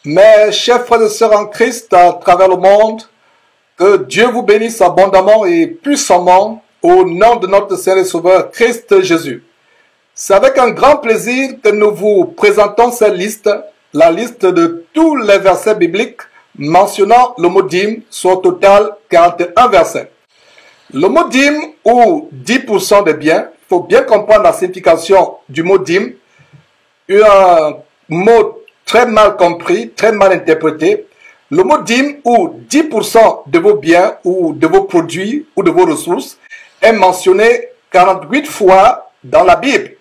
Mes chers frères et sœurs en Christ à travers le monde, que Dieu vous bénisse abondamment et puissamment au nom de notre Seigneur et Sauveur Christ Jésus. C'est avec un grand plaisir que nous vous présentons cette liste, la liste de tous les versets bibliques mentionnant le mot dîme, soit au total 41 versets. Le mot dîme ou 10% des biens, il faut bien comprendre la signification du mot dîme, un mot très mal compris, très mal interprété. Le mot dîme ou 10% de vos biens ou de vos produits ou de vos ressources est mentionné 48 fois dans la Bible,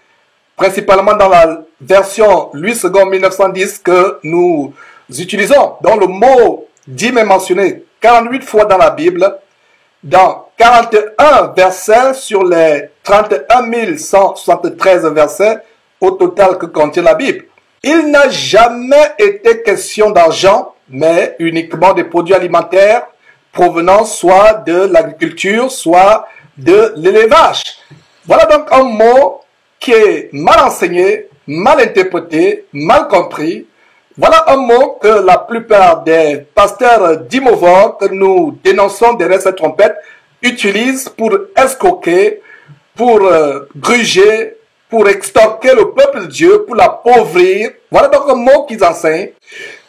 principalement dans la version Louis II 1910 que nous utilisons. Donc le mot dîme est mentionné 48 fois dans la Bible, dans 41 versets sur les 31 173 versets au total que contient la Bible. Il n'a jamais été question d'argent, mais uniquement des produits alimentaires provenant soit de l'agriculture, soit de l'élevage. Voilà donc un mot qui est mal enseigné, mal interprété, mal compris. Voilà un mot que la plupart des pasteurs d'imovores que nous dénonçons derrière cette trompette utilisent pour escroquer, pour gruger, pour extorquer le peuple de Dieu, pour l'appauvrir. Voilà donc un mot qu'ils enseignent.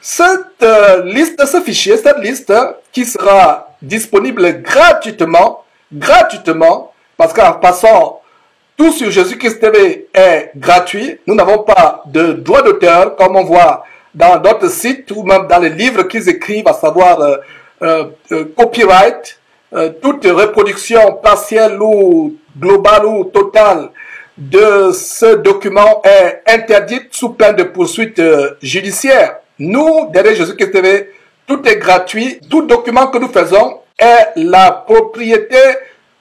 Cette liste, ce fichier, cette liste qui sera disponible gratuitement, parce qu'en passant, tout sur Jésus-Christ TV est gratuit. Nous n'avons pas de droit d'auteur comme on voit dans d'autres sites ou même dans les livres qu'ils écrivent, à savoir copyright, toute reproduction partielle ou globale ou totale de ce document est interdite sous peine de poursuite judiciaire. Nous, derrière Jésus-Christ TV, tout est gratuit. Tout document que nous faisons est la propriété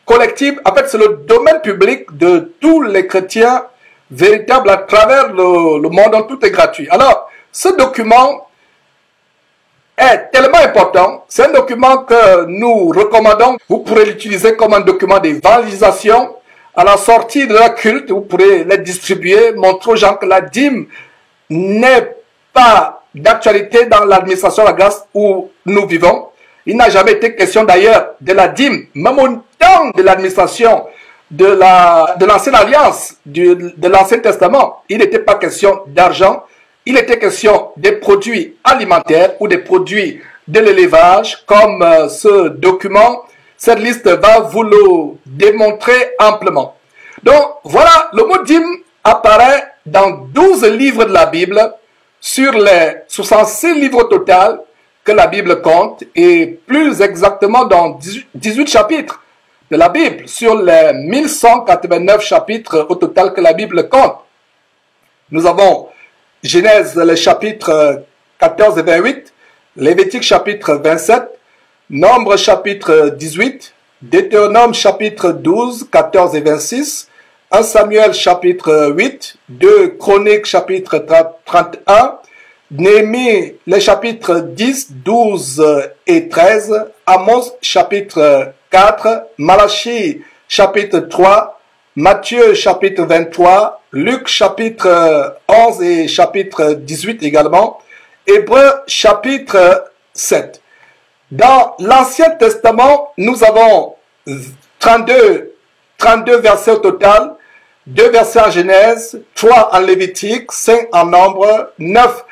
collective. En fait, c'est le domaine public de tous les chrétiens véritables à travers le monde. Donc, tout est gratuit. Alors, ce document est tellement important. C'est un document que nous recommandons. Vous pourrez l'utiliser comme un document d'évangélisation. À la sortie de la culte, vous pourrez les distribuer, montrer aux gens que la dîme n'est pas d'actualité dans l'administration de la grâce où nous vivons. Il n'a jamais été question d'ailleurs de la dîme, même au temps de l'administration de l'ancienne alliance, de l'Ancien Testament. Il n'était pas question d'argent, il était question des produits alimentaires ou des produits de l'élevage, comme ce document. Cette liste va vous le démontrer amplement. Donc, voilà, le mot dîme apparaît dans 12 livres de la Bible, sur les 66 livres au total que la Bible compte, et plus exactement dans 18 chapitres de la Bible, sur les 1189 chapitres au total que la Bible compte. Nous avons Genèse, les chapitres 14 et 28, Lévitique chapitre 27, Nombre chapitre 18, Deutéronome chapitre 12, 14 et 26, 1 Samuel chapitre 8, 2 Chroniques chapitre 31, Néhémie les chapitres 10, 12 et 13, Amos chapitre 4, Malachie chapitre 3, Matthieu chapitre 23, Luc chapitre 11 et chapitre 18 également, Hébreux chapitre 7. Dans l'Ancien Testament, nous avons 32 versets au total, 2 versets en Genèse, 3 en Lévitique, 5 en Nombre, 9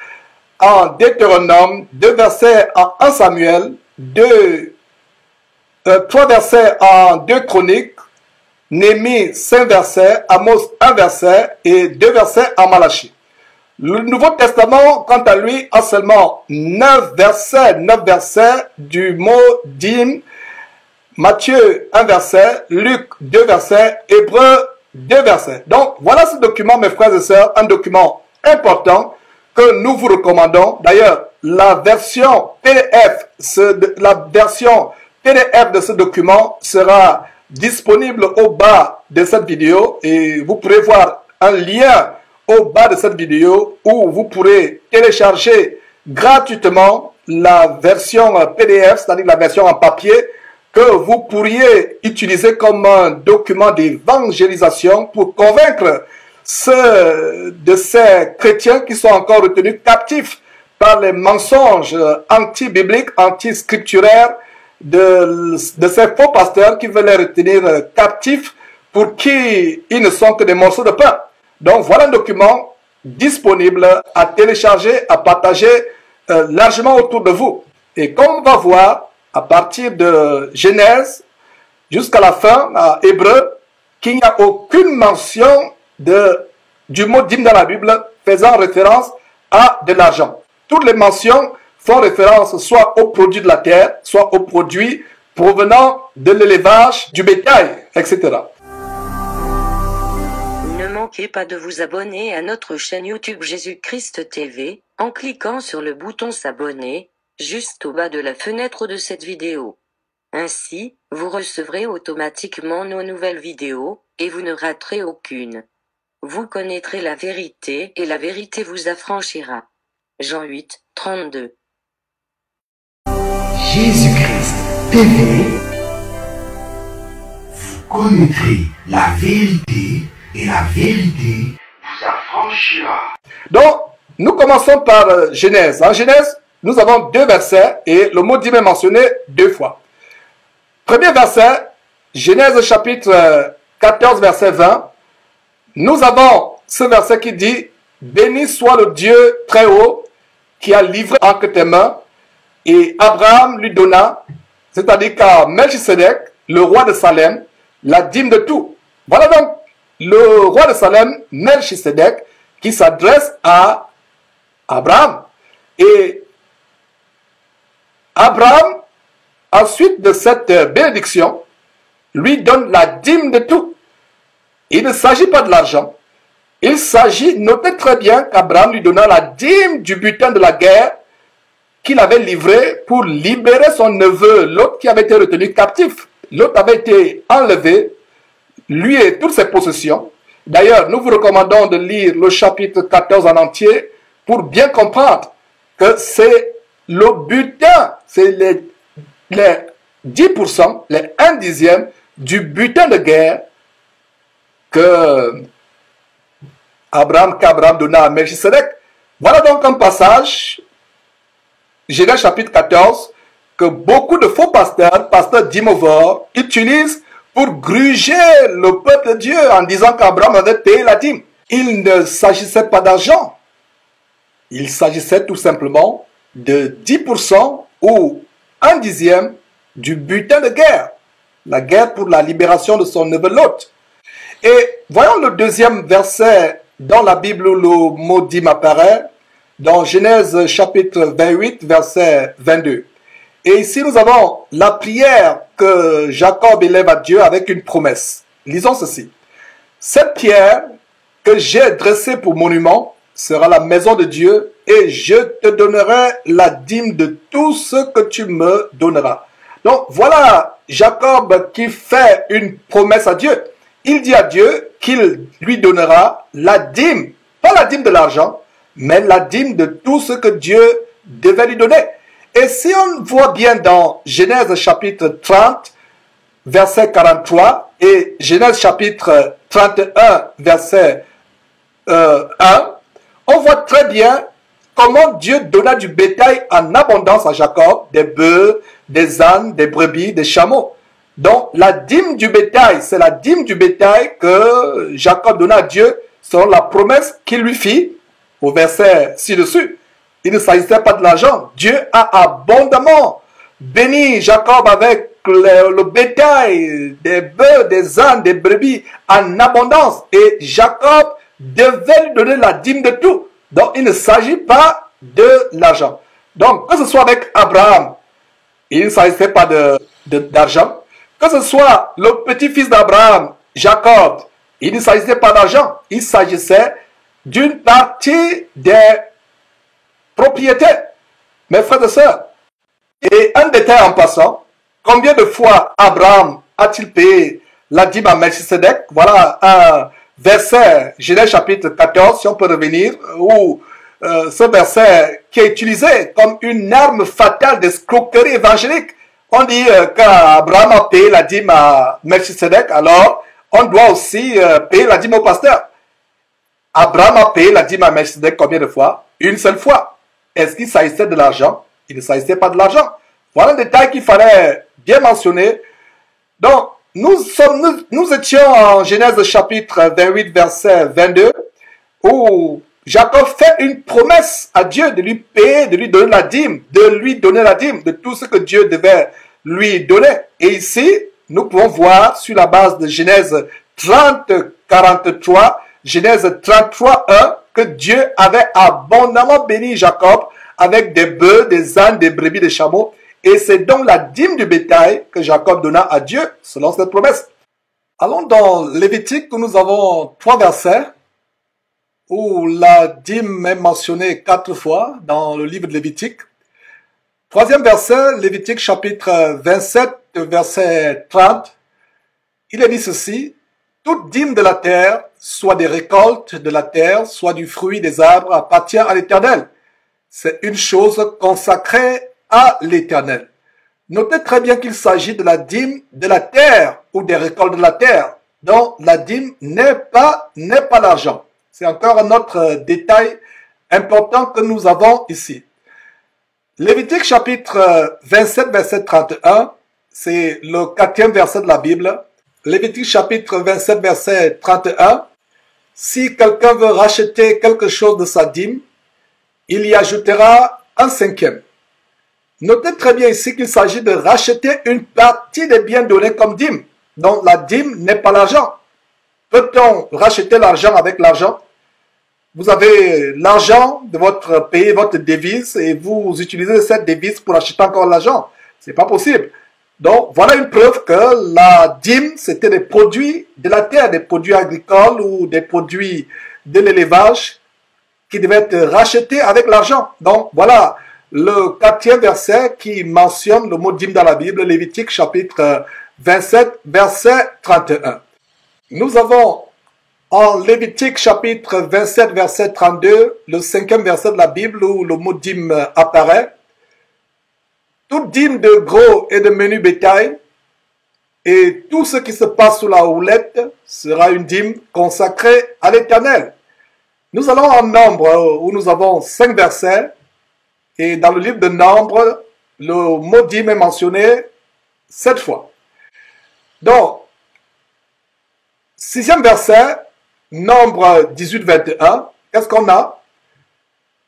en Deutéronome, 2 versets en 1 Samuel, 3 versets en 2 Chroniques, Néhémie 5 versets, Amos 1 verset et 2 versets en Malachie. Le Nouveau Testament, quant à lui, a seulement 9 versets du mot dîme. Matthieu 1 verset, Luc 2 versets, Hébreux 2 versets. Donc voilà ce document, mes frères et sœurs, un document important que nous vous recommandons. D'ailleurs, la version PDF de ce document sera disponible au bas de cette vidéo et vous pourrez voir un lien au bas de cette vidéo où vous pourrez télécharger gratuitement la version PDF, c'est-à-dire la version en papier, que vous pourriez utiliser comme un document d'évangélisation pour convaincre ceux de ces chrétiens qui sont encore retenus captifs par les mensonges anti-bibliques, anti-scripturaires de ces faux pasteurs qui veulent les retenir captifs pour qui ils ne sont que des morceaux de pain. Donc voilà un document disponible à télécharger, à partager largement autour de vous. Et comme on va voir, à partir de Genèse jusqu'à la fin, à Hébreu, qu'il n'y a aucune mention du mot dîme dans la Bible faisant référence à de l'argent. Toutes les mentions font référence soit aux produits de la terre, soit aux produits provenant de l'élevage, du bétail, etc. Ne manquez pas de vous abonner à notre chaîne YouTube Jésus-Christ TV, en cliquant sur le bouton s'abonner, juste au bas de la fenêtre de cette vidéo. Ainsi, vous recevrez automatiquement nos nouvelles vidéos, et vous ne raterez aucune. Vous connaîtrez la vérité, et la vérité vous affranchira. Jean 8, 32. Jésus-Christ TV, vous connaîtrez la vérité et la vérité vous affranchira. Donc, nous commençons par Genèse. En Genèse, nous avons 2 versets et le mot dîme est mentionné 2 fois. Premier verset, Genèse chapitre 14, verset 20. Nous avons ce verset qui dit « Béni soit le Dieu très haut qui a livré entre tes mains. » Et Abraham lui donna, c'est-à-dire qu'à Melchisedec, le roi de Salem, la dîme de tout. Voilà donc le roi de Salem, Melchisedec, qui s'adresse à Abraham. Et Abraham, ensuite de cette bénédiction, lui donne la dîme de tout. Il ne s'agit pas de l'argent. Il s'agit, notez très bien qu'Abraham lui donna la dîme du butin de la guerre qu'il avait livré pour libérer son neveu, l'autre qui avait été retenu captif. L'autre avait été enlevé, lui et toutes ses possessions. D'ailleurs, nous vous recommandons de lire le chapitre 14 en entier pour bien comprendre que c'est le butin, c'est les 10%, les 1/10 du butin de guerre qu'Abraham donna à Melchisedec. Voilà donc un passage, Genèse chapitre 14, que beaucoup de faux pasteurs dîmovores, utilisent pour gruger le peuple de Dieu en disant qu'Abraham avait payé la dîme. Il ne s'agissait pas d'argent. Il s'agissait tout simplement de 10% ou 1/10 du butin de guerre. La guerre pour la libération de son neveu Lot. Et voyons le deuxième verset dans la Bible où le mot dîme apparaît, dans Genèse chapitre 28, verset 22. Et ici nous avons la prière que Jacob élève à Dieu avec une promesse. Lisons ceci. Cette pierre que j'ai dressée pour monument sera la maison de Dieu et je te donnerai la dîme de tout ce que tu me donneras. Donc voilà Jacob qui fait une promesse à Dieu. Il dit à Dieu qu'il lui donnera la dîme, pas la dîme de l'argent, mais la dîme de tout ce que Dieu devait lui donner. Et si on voit bien dans Genèse chapitre 30, verset 43, et Genèse chapitre 31, verset 1, on voit très bien comment Dieu donna du bétail en abondance à Jacob, des bœufs, des ânes, des brebis, des chameaux. Donc la dîme du bétail, c'est la dîme du bétail que Jacob donna à Dieu selon la promesse qu'il lui fit au verset ci-dessus. Il ne s'agissait pas de l'argent. Dieu a abondamment béni Jacob avec le bétail, des bœufs, des ânes, des brebis en abondance. Et Jacob devait lui donner la dîme de tout. Donc il ne s'agit pas de l'argent. Donc que ce soit avec Abraham, il ne s'agissait pas d'argent. Que ce soit le petit-fils d'Abraham, Jacob, il ne s'agissait pas d'argent. Il s'agissait d'une partie des propriétés. Mes frères et sœurs. Et un détail en passant, combien de fois Abraham a-t-il payé la dîme à Melchisedec? Voilà un verset, Genèse chapitre 14, si on peut revenir, où ce verset qui est utilisé comme une arme fatale d'escroquerie évangélique. On dit qu'Abraham a payé la dîme à Melchisedec, alors on doit aussi payer la dîme au pasteur. Abraham a payé la dîme à Melchisedec combien de fois? Une seule fois. Est-ce qu'il s'agissait de l'argent? Il ne s'agissait pas de l'argent. Voilà un détail qu'il fallait bien mentionner. Donc, nous étions en Genèse chapitre 28, verset 22, où Jacob fait une promesse à Dieu de lui payer, de lui donner la dîme, de tout ce que Dieu devait lui donner. Et ici, nous pouvons voir sur la base de Genèse 30, 43, Genèse 33, 1, que Dieu avait abondamment béni Jacob avec des bœufs, des ânes, des brebis, des chameaux. Et c'est donc la dîme du bétail que Jacob donna à Dieu selon cette promesse. Allons dans Lévitique où nous avons 3 versets où la dîme est mentionnée 4 fois dans le livre de Lévitique. 3e verset, Lévitique chapitre 27, verset 30. Il est dit ceci: toute dîme de la terre, soit des récoltes de la terre, soit du fruit des arbres, appartient à l'Éternel. C'est une chose consacrée à l'Éternel. Notez très bien qu'il s'agit de la dîme de la terre ou des récoltes de la terre. Donc la dîme n'est pas l'argent. C'est encore un autre détail important que nous avons ici. Lévitique chapitre 27, verset 31, c'est le 4e verset de la Bible. Lévitique chapitre 27, verset 31. Si quelqu'un veut racheter quelque chose de sa dîme, il y ajoutera un 5e. Notez très bien ici qu'il s'agit de racheter une partie des biens donnés comme dîme. Donc la dîme n'est pas l'argent. Peut-on racheter l'argent avec l'argent? Vous avez l'argent de votre pays, votre devise, et vous utilisez cette devise pour acheter encore l'argent. C'est pas possible. Donc voilà une preuve que la dîme, c'était des produits de la terre, des produits agricoles ou des produits de l'élevage qui devaient être rachetés avec l'argent. Donc voilà le 4e verset qui mentionne le mot dîme dans la Bible, Lévitique chapitre 27, verset 31. Nous avons en Lévitique chapitre 27, verset 32, le 5e verset de la Bible où le mot dîme apparaît. Toute dîme de gros et de menu bétail et tout ce qui se passe sous la houlette sera une dîme consacrée à l'Éternel. Nous allons en Nombre où nous avons 5 versets et dans le livre de Nombre, le mot dîme est mentionné 7 fois. Donc, 6e verset, Nombre 18, 21, qu'est-ce qu'on a?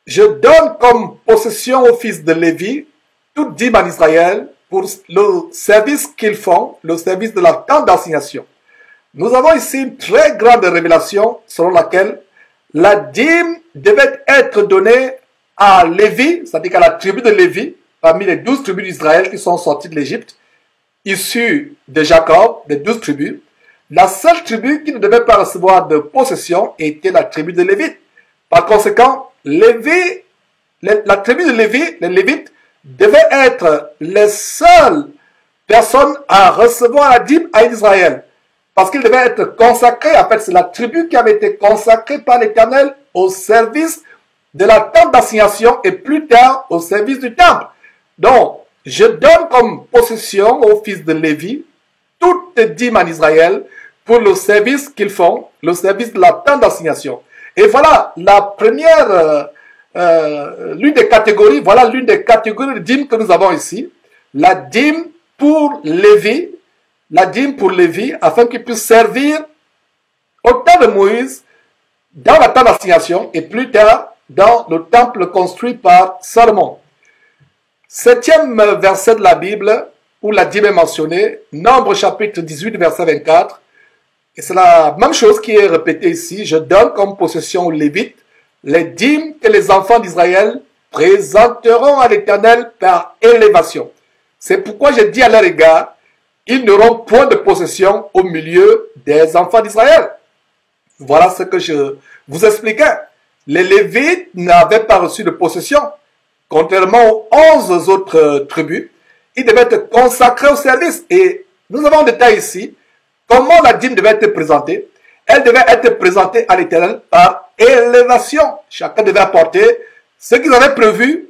Je donne comme possession aux fils de Lévi toute dîme en Israël pour le service qu'ils font, le service de la tente d'assignation. Nous avons ici une très grande révélation selon laquelle la dîme devait être donnée à Lévi, c'est-à-dire à la tribu de Lévi, parmi les 12 tribus d'Israël qui sont sorties de l'Égypte, issues de Jacob, des 12 tribus. La seule tribu qui ne devait pas recevoir de possession était la tribu de Lévi. Par conséquent, la tribu de Lévi, les Lévites, devaient être les seules personnes à recevoir la dîme à Israël. Parce qu'ils devaient être consacrés. En fait, c'est la tribu qui avait été consacrée par l'Éternel au service de la tente d'assignation et plus tard au service du temple. Donc, je donne comme possession aux fils de Lévi toute dîme en Israël pour le service qu'ils font, le service de la tente d'assignation. Et voilà la première, l'une des catégories de dîmes que nous avons ici. La dîme pour Lévi, afin qu'il puisse servir au temps de Moïse dans la tente d'assignation et plus tard dans le temple construit par Salomon. 7e verset de la Bible où la dîme est mentionnée, Nombre chapitre 18 verset 24, et c'est la même chose qui est répétée ici. Je donne comme possession aux Lévites les dîmes que les enfants d'Israël présenteront à l'Éternel par élévation. C'est pourquoi je dis à leur égard, ils n'auront point de possession au milieu des enfants d'Israël. Voilà ce que je vous expliquais. Les Lévites n'avaient pas reçu de possession. Contrairement aux 11 autres tribus, ils devaient être consacrés au service. Et nous avons un détail ici. Comment la dîme devait être présentée? Elle devait être présentée à l'Éternel par élévation. Chacun devait apporter ce qu'ils avaient prévu,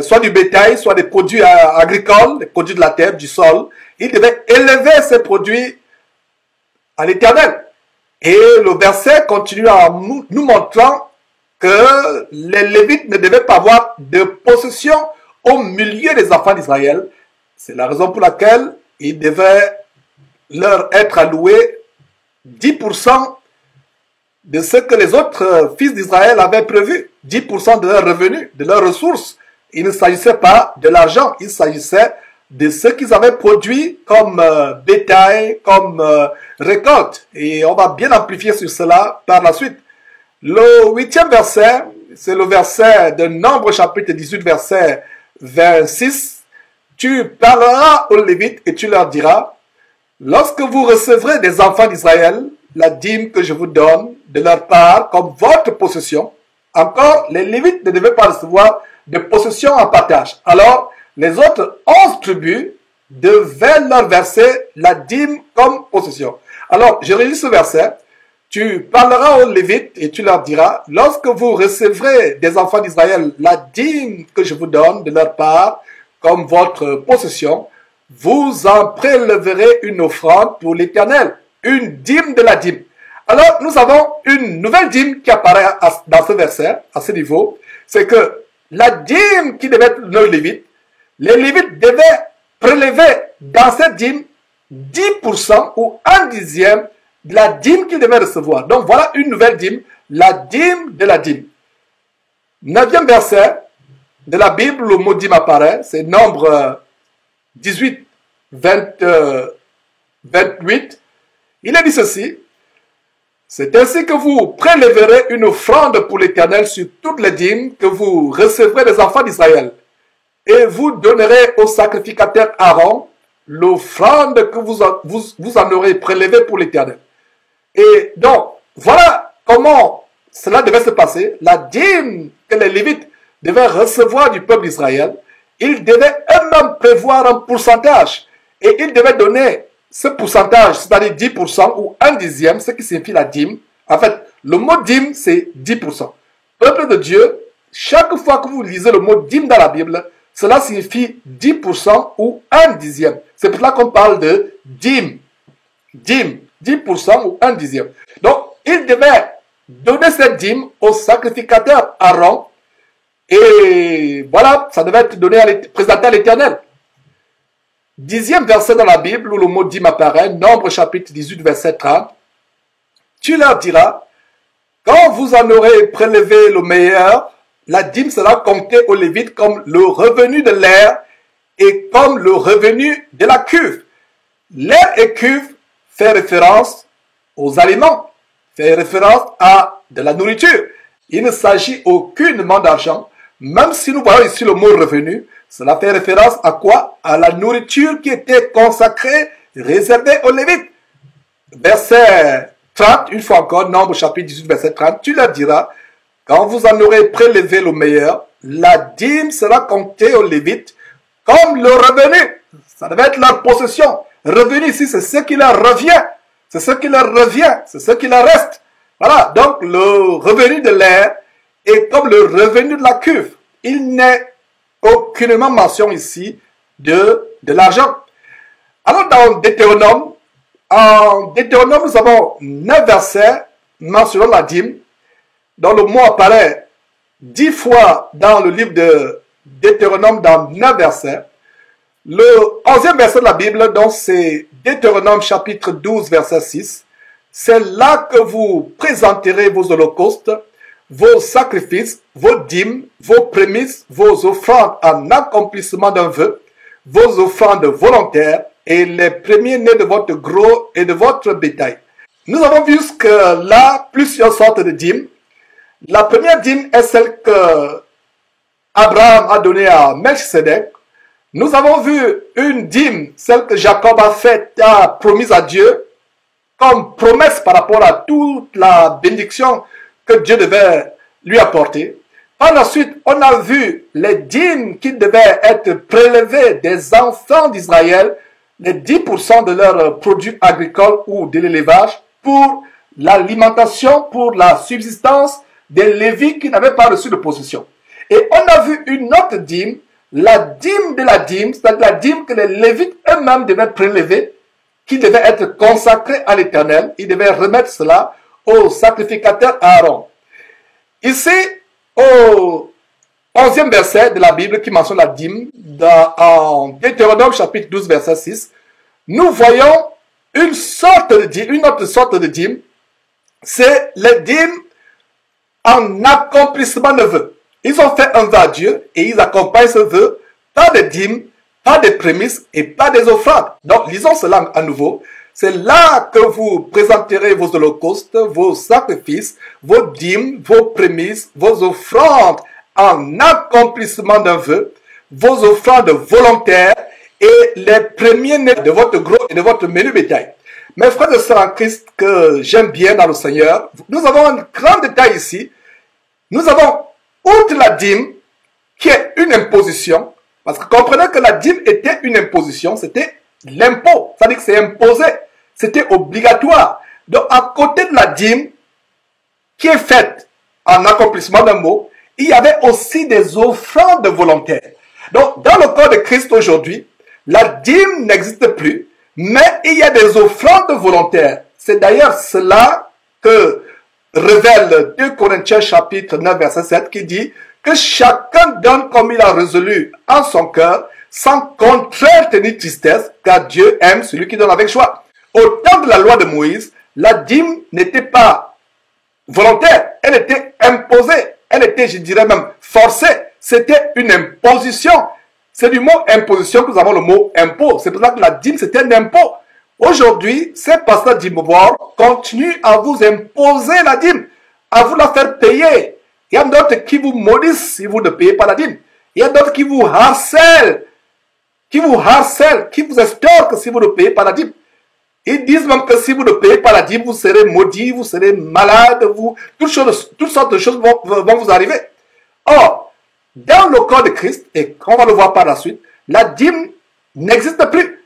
soit du bétail, soit des produits agricoles, des produits de la terre, du sol. Ils devaient élever ces produits à l'Éternel. Et le verset continue en nous montrant que les Lévites ne devaient pas avoir de possession au milieu des enfants d'Israël. C'est la raison pour laquelle il devait leur être alloué 10% de ce que les autres fils d'Israël avaient prévu, 10% de leurs revenus, de leurs ressources. Il ne s'agissait pas de l'argent, il s'agissait de ce qu'ils avaient produit comme bétail, comme récolte. Et on va bien amplifier sur cela par la suite. Le 8e verset, c'est le verset de Nombre chapitre 18, verset 26. Tu parleras aux Lévites et tu leur diras, lorsque vous recevrez des enfants d'Israël, la dîme que je vous donne de leur part comme votre possession, encore, les Lévites ne devaient pas recevoir de possession en partage. Alors, les autres 11 tribus devaient leur verser la dîme comme possession. Alors, je relis ce verset. Tu parleras aux Lévites et tu leur diras, lorsque vous recevrez des enfants d'Israël la dîme que je vous donne de leur part comme votre possession, vous en prélèverez une offrande pour l'Éternel, une dîme de la dîme. Alors, nous avons une nouvelle dîme qui apparaît dans ce verset, à ce niveau. C'est que la dîme qui devait être nos Lévites, les Lévites devaient prélever dans cette dîme 10% ou 1/10 de la dîme qu'ils devaient recevoir. Donc, voilà une nouvelle dîme, la dîme de la dîme. 9e verset de la Bible, le mot dîme apparaît, c'est Nombre 18, 28. Il a dit ceci. C'est ainsi que vous prélèverez une offrande pour l'Éternel sur toutes les dîmes que vous recevrez des enfants d'Israël. Et vous donnerez au sacrificateur Aaron l'offrande que vous en aurez prélevée pour l'Éternel. Et donc, voilà comment cela devait se passer. La dîme que les Lévites devaient recevoir du peuple d'Israël, ils devaient eux-mêmes prévoir un pourcentage. Et ils devaient donner ce pourcentage, c'est-à-dire 10% ou 1/10, ce qui signifie la dîme. En fait, le mot dîme, c'est 10%. Peuple de Dieu, chaque fois que vous lisez le mot dîme dans la Bible, cela signifie 10% ou 1/10. C'est pour cela qu'on parle de dîme. Dîme, 10% ou 1/10. Donc, il devait donner cette dîme au sacrificateur Aaron. Et voilà, ça devait être donné présenté à l'Éternel. 10e verset dans la Bible où le mot dîme apparaît, Nombre chapitre 18, verset 30. Tu leur diras, quand vous en aurez prélevé le meilleur, la dîme sera comptée aux Lévites comme le revenu de l'air et comme le revenu de la cuve. L'air et cuve fait référence aux aliments, fait référence à de la nourriture. Il ne s'agit aucunement d'argent. Même si nous voyons ici le mot revenu, cela fait référence à quoi? À la nourriture qui était consacrée, réservée aux Lévites. Verset 30, une fois encore, Nombre chapitre 18, verset 30, tu leur diras, quand vous en aurez prélevé le meilleur, la dîme sera comptée aux Lévites comme le revenu. Ça devait être leur possession. Revenu ici, c'est ce qui leur revient. C'est ce qui leur revient. C'est ce qui leur reste. Voilà, donc le revenu de l'air est comme le revenu de la cuve. Il n'est aucunement mention ici de l'argent. Alors dans Deutéronome, en Deutéronome, nous avons 9 versets mentionnant la dîme, dont le mot apparaît 10 fois dans le livre de Deutéronome dans 9 versets. Le 11e verset de la Bible, donc c'est Deutéronome chapitre 12, verset 6. C'est là que vous présenterez vos holocaustes, vos sacrifices, vos dîmes, vos prémices, vos offrandes en accomplissement d'un vœu, vos offrandes volontaires et les premiers-nés de votre gros et de votre bétail. Nous avons vu que là, plusieurs sortes de dîmes. La première dîme est celle que Abraham a donnée à Melchisedec. Nous avons vu une dîme, celle que Jacob a promise à Dieu, comme promesse par rapport à toute la bénédiction que Dieu devait lui apporter. Par la suite, on a vu les dîmes qui devaient être prélevées des enfants d'Israël, les 10% de leurs produits agricoles ou de l'élevage, pour l'alimentation, pour la subsistance des Lévites qui n'avaient pas reçu de possession. Et on a vu une autre dîme, la dîme de la dîme, c'est-à-dire la dîme que les Lévites eux-mêmes devaient prélever, qui devait être consacrée à l'Éternel. Ils devaient remettre cela au sacrificateur Aaron. Ici, au 11e verset de la Bible qui mentionne la dîme, en Deutéronome chapitre 12, verset 6, nous voyons une autre sorte de dîme, c'est les dîmes en accomplissement de vœux. Ils ont fait un vœu à Dieu et ils accompagnent ce vœu par des dîmes, par des prémices et par des offrandes. Donc, lisons cela à nouveau. C'est là que vous présenterez vos holocaustes, vos sacrifices, vos dîmes, vos prémices, vos offrandes en accomplissement d'un vœu, vos offrandes volontaires et les premiers-nés de votre gros et de votre menu bétail. Mes frères et sœurs en Christ que j'aime bien dans le Seigneur, nous avons un grand détail ici. Nous avons, outre la dîme, qui est une imposition, parce que comprenez que la dîme était une imposition, c'était l'impôt, c'est-à-dire que c'est imposé, c'était obligatoire. Donc, à côté de la dîme, qui est faite en accomplissement d'un mot, il y avait aussi des offrandes volontaires. Donc, dans le corps de Christ aujourd'hui, la dîme n'existe plus, mais il y a des offrandes volontaires. C'est d'ailleurs cela que révèle 2 Corinthiens chapitre 9 verset 7 qui dit que chacun donne comme il a résolu en son cœur, sans contrainte ni tristesse, car Dieu aime celui qui donne avec joie. Au temps de la loi de Moïse, la dîme n'était pas volontaire, elle était imposée, elle était, je dirais même, forcée. C'était une imposition. C'est du mot imposition que nous avons le mot impôt. C'est pour ça que la dîme, c'était un impôt. Aujourd'hui, ces pasteurs d'Imobor continuent à vous imposer la dîme, à vous la faire payer. Il y a d'autres qui vous maudissent si vous ne payez pas la dîme. Il y a d'autres qui vous harcèlent, qui vous estorquent si vous ne payez pas la dîme. Ils disent même que si vous ne payez pas la dîme, vous serez maudit, vous serez malade, toutes sortes de choses vont vous arriver. Or, dans le corps de Christ, et on va le voir par la suite, la dîme n'existe plus.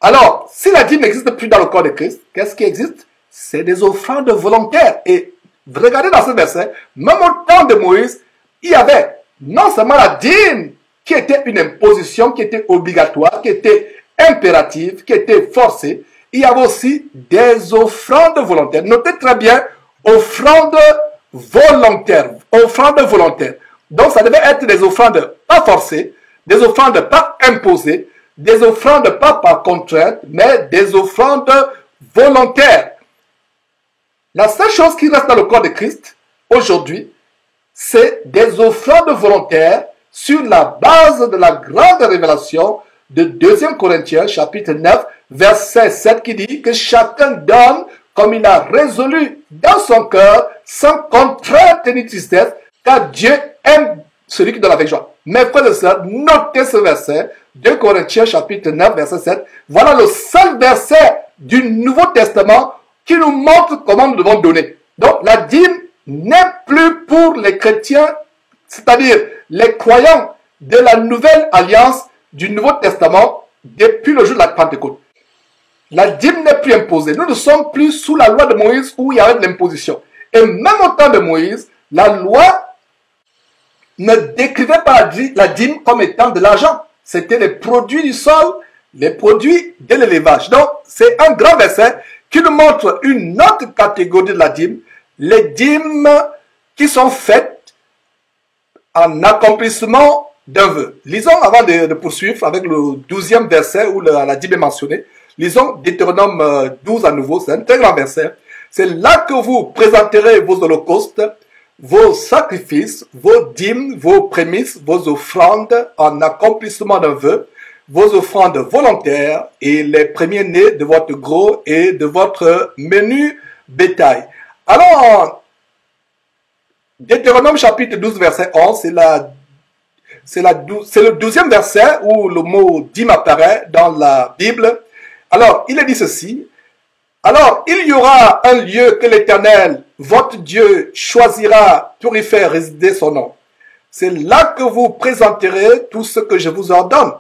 Alors, si la dîme n'existe plus dans le corps de Christ, qu'est-ce qui existe? C'est des offrandes volontaires. Et regardez dans ce verset, même au temps de Moïse, il y avait non seulement la dîme qui était une imposition, qui était obligatoire, qui était impérative, qui était forcée, il y avait aussi des offrandes volontaires. Notez très bien, offrandes volontaires. Offrandes volontaires. Donc, ça devait être des offrandes pas forcées, des offrandes pas imposées, des offrandes pas par contrainte, mais des offrandes volontaires. La seule chose qui reste dans le corps de Christ, aujourd'hui, c'est des offrandes volontaires sur la base de la grande révélation de 2 Corinthiens, chapitre 9, verset 7, qui dit que chacun donne comme il a résolu dans son cœur, sans contrainte ni tristesse, car Dieu aime celui qui donne avec joie. Mes frères et sœurs, notez ce verset, 2 Corinthiens chapitre 9, verset 7. Voilà le seul verset du Nouveau Testament qui nous montre comment nous devons donner. Donc, la dîme n'est plus pour les chrétiens, c'est-à-dire les croyants de la nouvelle alliance du Nouveau Testament depuis le jour de la Pentecôte. La dîme n'est plus imposée. Nous ne sommes plus sous la loi de Moïse où il y avait de l'imposition. Et même au temps de Moïse, la loi ne décrivait pas la dîme comme étant de l'argent. C'était les produits du sol, les produits de l'élevage. Donc, c'est un grand verset qui nous montre une autre catégorie de la dîme, les dîmes qui sont faites en accomplissement d'un vœu. Lisons avant de poursuivre avec le 12e verset où la dîme est mentionnée. Lisons Deutéronome 12 à nouveau, c'est un très grand verset. C'est là que vous présenterez vos holocaustes, vos sacrifices, vos dîmes, vos prémices, vos offrandes en accomplissement d'un vœu, vos offrandes volontaires et les premiers-nés de votre gros et de votre menu bétail. Alors, Deutéronome chapitre 12 verset 11, c'est le 12e verset où le mot dîme apparaît dans la Bible. Alors, il est dit ceci. Alors, il y aura un lieu que l'Éternel, votre Dieu, choisira pour y faire résider son nom. C'est là que vous présenterez tout ce que je vous ordonne.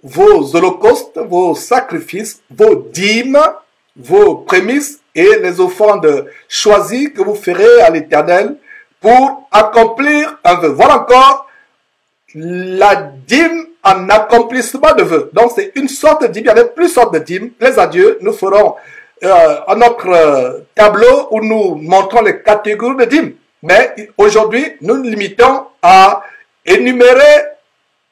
Vos holocaustes, vos sacrifices, vos dîmes, vos prémices et les offrandes choisies que vous ferez à l'Éternel pour accomplir un vœu. Voilà encore la dîme en accomplissement de vœux. Donc, c'est une sorte de dîme. Il y avait plusieurs sortes de dîmes. Plaise à Dieu, nous ferons à notre tableau où nous montrons les catégories de dîmes. Mais aujourd'hui, nous nous limitons à énumérer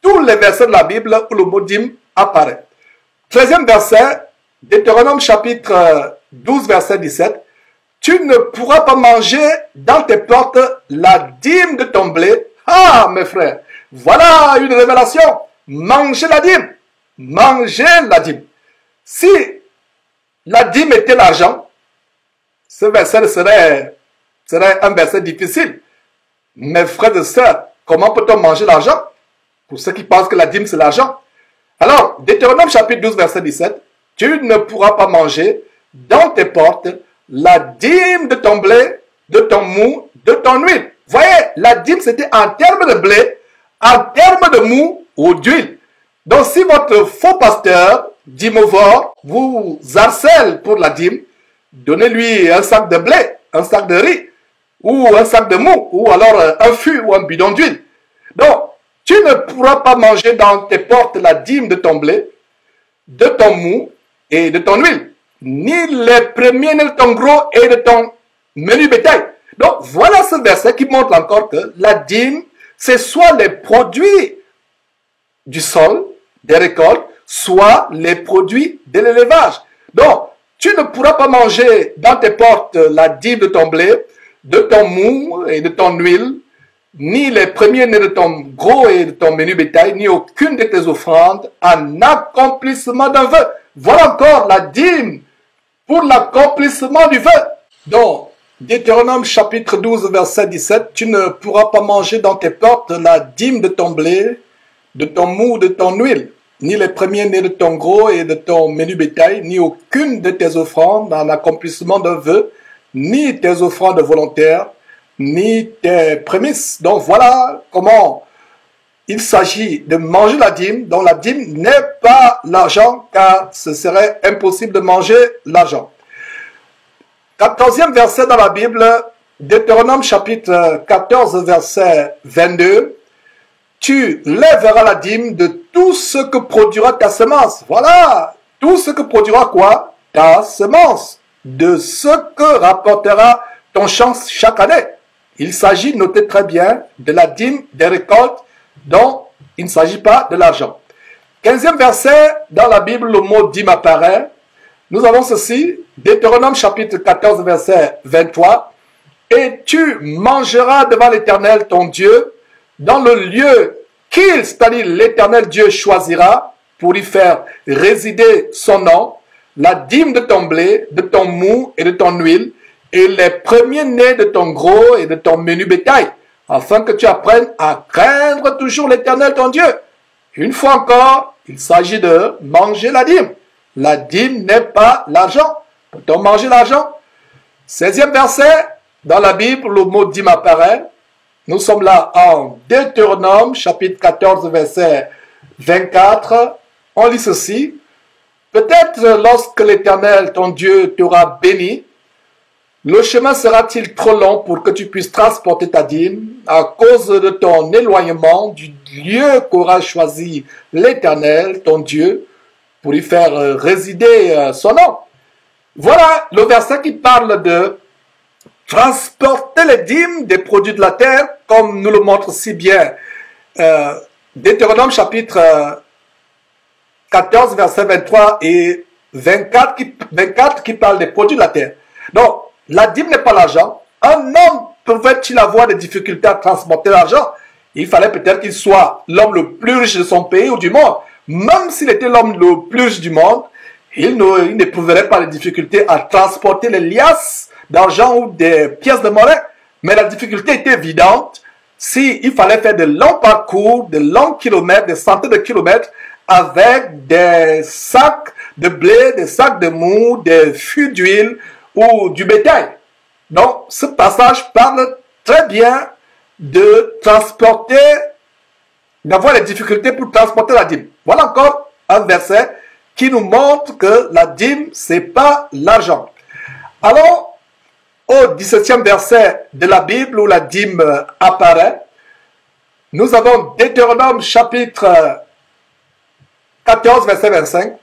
tous les versets de la Bible où le mot dîme apparaît. 13e verset, Deutéronome chapitre 12, verset 17. Tu ne pourras pas manger dans tes portes la dîme de ton blé. Ah, mes frères, voilà une révélation. Mangez la dîme. Mangez la dîme. Si la dîme était l'argent, ce verset serait un verset difficile. Mes frères et sœurs, comment peut-on manger l'argent? Pour ceux qui pensent que la dîme c'est l'argent. Alors, Deutéronome chapitre 12, verset 17, tu ne pourras pas manger dans tes portes la dîme de ton blé, de ton mou, de ton huile. Voyez, la dîme c'était en termes de blé, en termes de mou ou d'huile. Donc si votre faux pasteur, dîmovore, vous harcèle pour la dîme, donnez-lui un sac de blé, un sac de riz, ou un sac de mou, ou alors un fût ou un bidon d'huile. Donc, tu ne pourras pas manger dans tes portes la dîme de ton blé, de ton mou et de ton huile, ni les premiers de ton gros et de ton menu bétail. Donc, voilà ce verset qui montre encore que la dîme, c'est soit les produits du sol, des récoltes, soit les produits de l'élevage. Donc, tu ne pourras pas manger dans tes portes la dîme de ton blé, de ton mou et de ton huile, ni les premiers-nés de ton gros et de ton menu bétail, ni aucune de tes offrandes en accomplissement d'un vœu. Voilà encore la dîme pour l'accomplissement du vœu. Donc, Deutéronome chapitre 12, verset 17, tu ne pourras pas manger dans tes portes la dîme de ton blé, de ton mou, de ton huile, ni les premiers-nés de ton gros et de ton menu bétail, ni aucune de tes offrandes en accomplissement d'un vœu, ni tes offrandes volontaires, ni tes prémices. Donc voilà comment il s'agit de manger la dîme, dont la dîme n'est pas l'argent, car ce serait impossible de manger l'argent. 14e verset dans la Bible, Deutéronome chapitre 14, verset 22. Tu lèveras la dîme de tout ce que produira ta semence. Voilà, tout ce que produira quoi? Ta semence. De ce que rapportera ton champ chaque année. Il s'agit, notez très bien, de la dîme des récoltes dont il ne s'agit pas de l'argent. 15e verset, dans la Bible, le mot dîme apparaît. Nous avons ceci, Deutéronome chapitre 14, verset 23. Et tu mangeras devant l'Éternel ton Dieu dans le lieu qu'il, c'est-à-dire l'Éternel Dieu, choisira pour y faire résider son nom, la dîme de ton blé, de ton mou et de ton huile, et les premiers-nés de ton gros et de ton menu bétail, afin que tu apprennes à craindre toujours l'Éternel ton Dieu. Une fois encore, il s'agit de manger la dîme. La dîme n'est pas l'argent. Peut-on manger l'argent? 16e verset, dans la Bible, le mot dîme apparaît. Nous sommes là en Deutéronome, chapitre 14, verset 24. On lit ceci. Peut-être lorsque l'Éternel, ton Dieu, t'aura béni, le chemin sera-t-il trop long pour que tu puisses transporter ta dîme à cause de ton éloignement du lieu qu'aura choisi l'Éternel, ton Dieu, pour y faire résider son nom? Voilà le verset qui parle de transporter les dîmes des produits de la terre, comme nous le montre si bien Deutéronome chapitre 14, verset 23 et 24 qui parle des produits de la terre. Donc, la dîme n'est pas l'argent. Un homme pouvait-il avoir des difficultés à transporter l'argent? Il fallait peut-être qu'il soit l'homme le plus riche de son pays ou du monde. Même s'il était l'homme le plus riche du monde, il n'éprouverait pas les difficultés à transporter les liasses d'argent ou des pièces de monnaie. Mais la difficulté était évidente s'il fallait faire de longs parcours, de longs kilomètres, des centaines de kilomètres avec des sacs de blé, des sacs de mou, des fûts d'huile ou du bétail. Donc, ce passage parle très bien de transporter, d'avoir des difficultés pour transporter la dîme. Voilà encore un verset qui nous montre que la dîme, c'est pas l'argent. Allons au 17e verset de la Bible où la dîme apparaît. Nous avons Deutéronome chapitre 14, verset 25.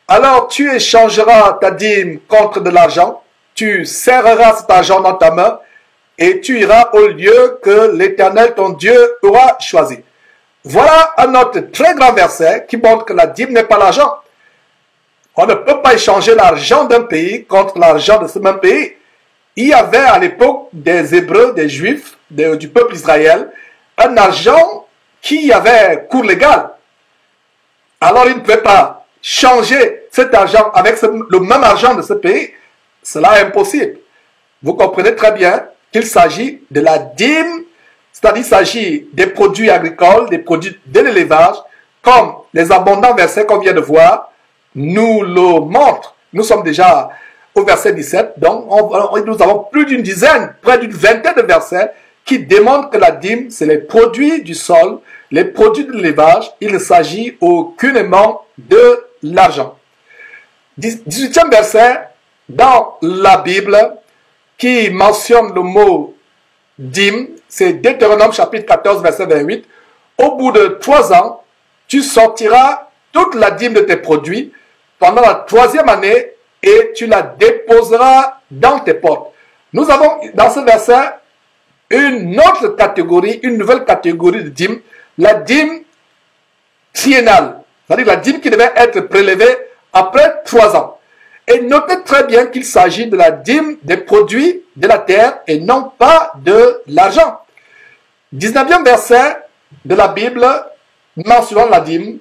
Alors tu échangeras ta dîme contre de l'argent, tu serreras cet argent dans ta main et tu iras au lieu que l'Éternel ton Dieu aura choisi. Voilà un autre très grand verset qui montre que la dîme n'est pas l'argent. On ne peut pas échanger l'argent d'un pays contre l'argent de ce même pays. Il y avait à l'époque des Hébreux, des Juifs, du peuple Israël, un argent qui avait cours légal. Alors ils ne pouvaient pas changer cet argent avec le même argent de ce pays. Cela est impossible. Vous comprenez très bien qu'il s'agit de la dîme, c'est-à-dire qu'il s'agit des produits agricoles, des produits de l'élevage, comme les abondants versets qu'on vient de voir nous le montrent. Nous sommes déjà au verset 17, donc nous avons plus d'une dizaine, près d'une vingtaine de versets qui démontrent que la dîme, c'est les produits du sol, les produits de l'élevage. Il ne s'agit aucunement de l'argent. 18e verset dans la Bible qui mentionne le mot dîme, c'est Deutéronome chapitre 14 verset 28. Au bout de 3 ans, tu sortiras toute la dîme de tes produits pendant la 3e année et tu la déposeras dans tes portes. Nous avons dans ce verset une autre catégorie, une nouvelle catégorie de dîme, la dîme triennale, c'est-à-dire la dîme qui devait être prélevée après 3 ans. Et notez très bien qu'il s'agit de la dîme des produits de la terre et non pas de l'argent. 19e verset de la Bible mentionnant la dîme,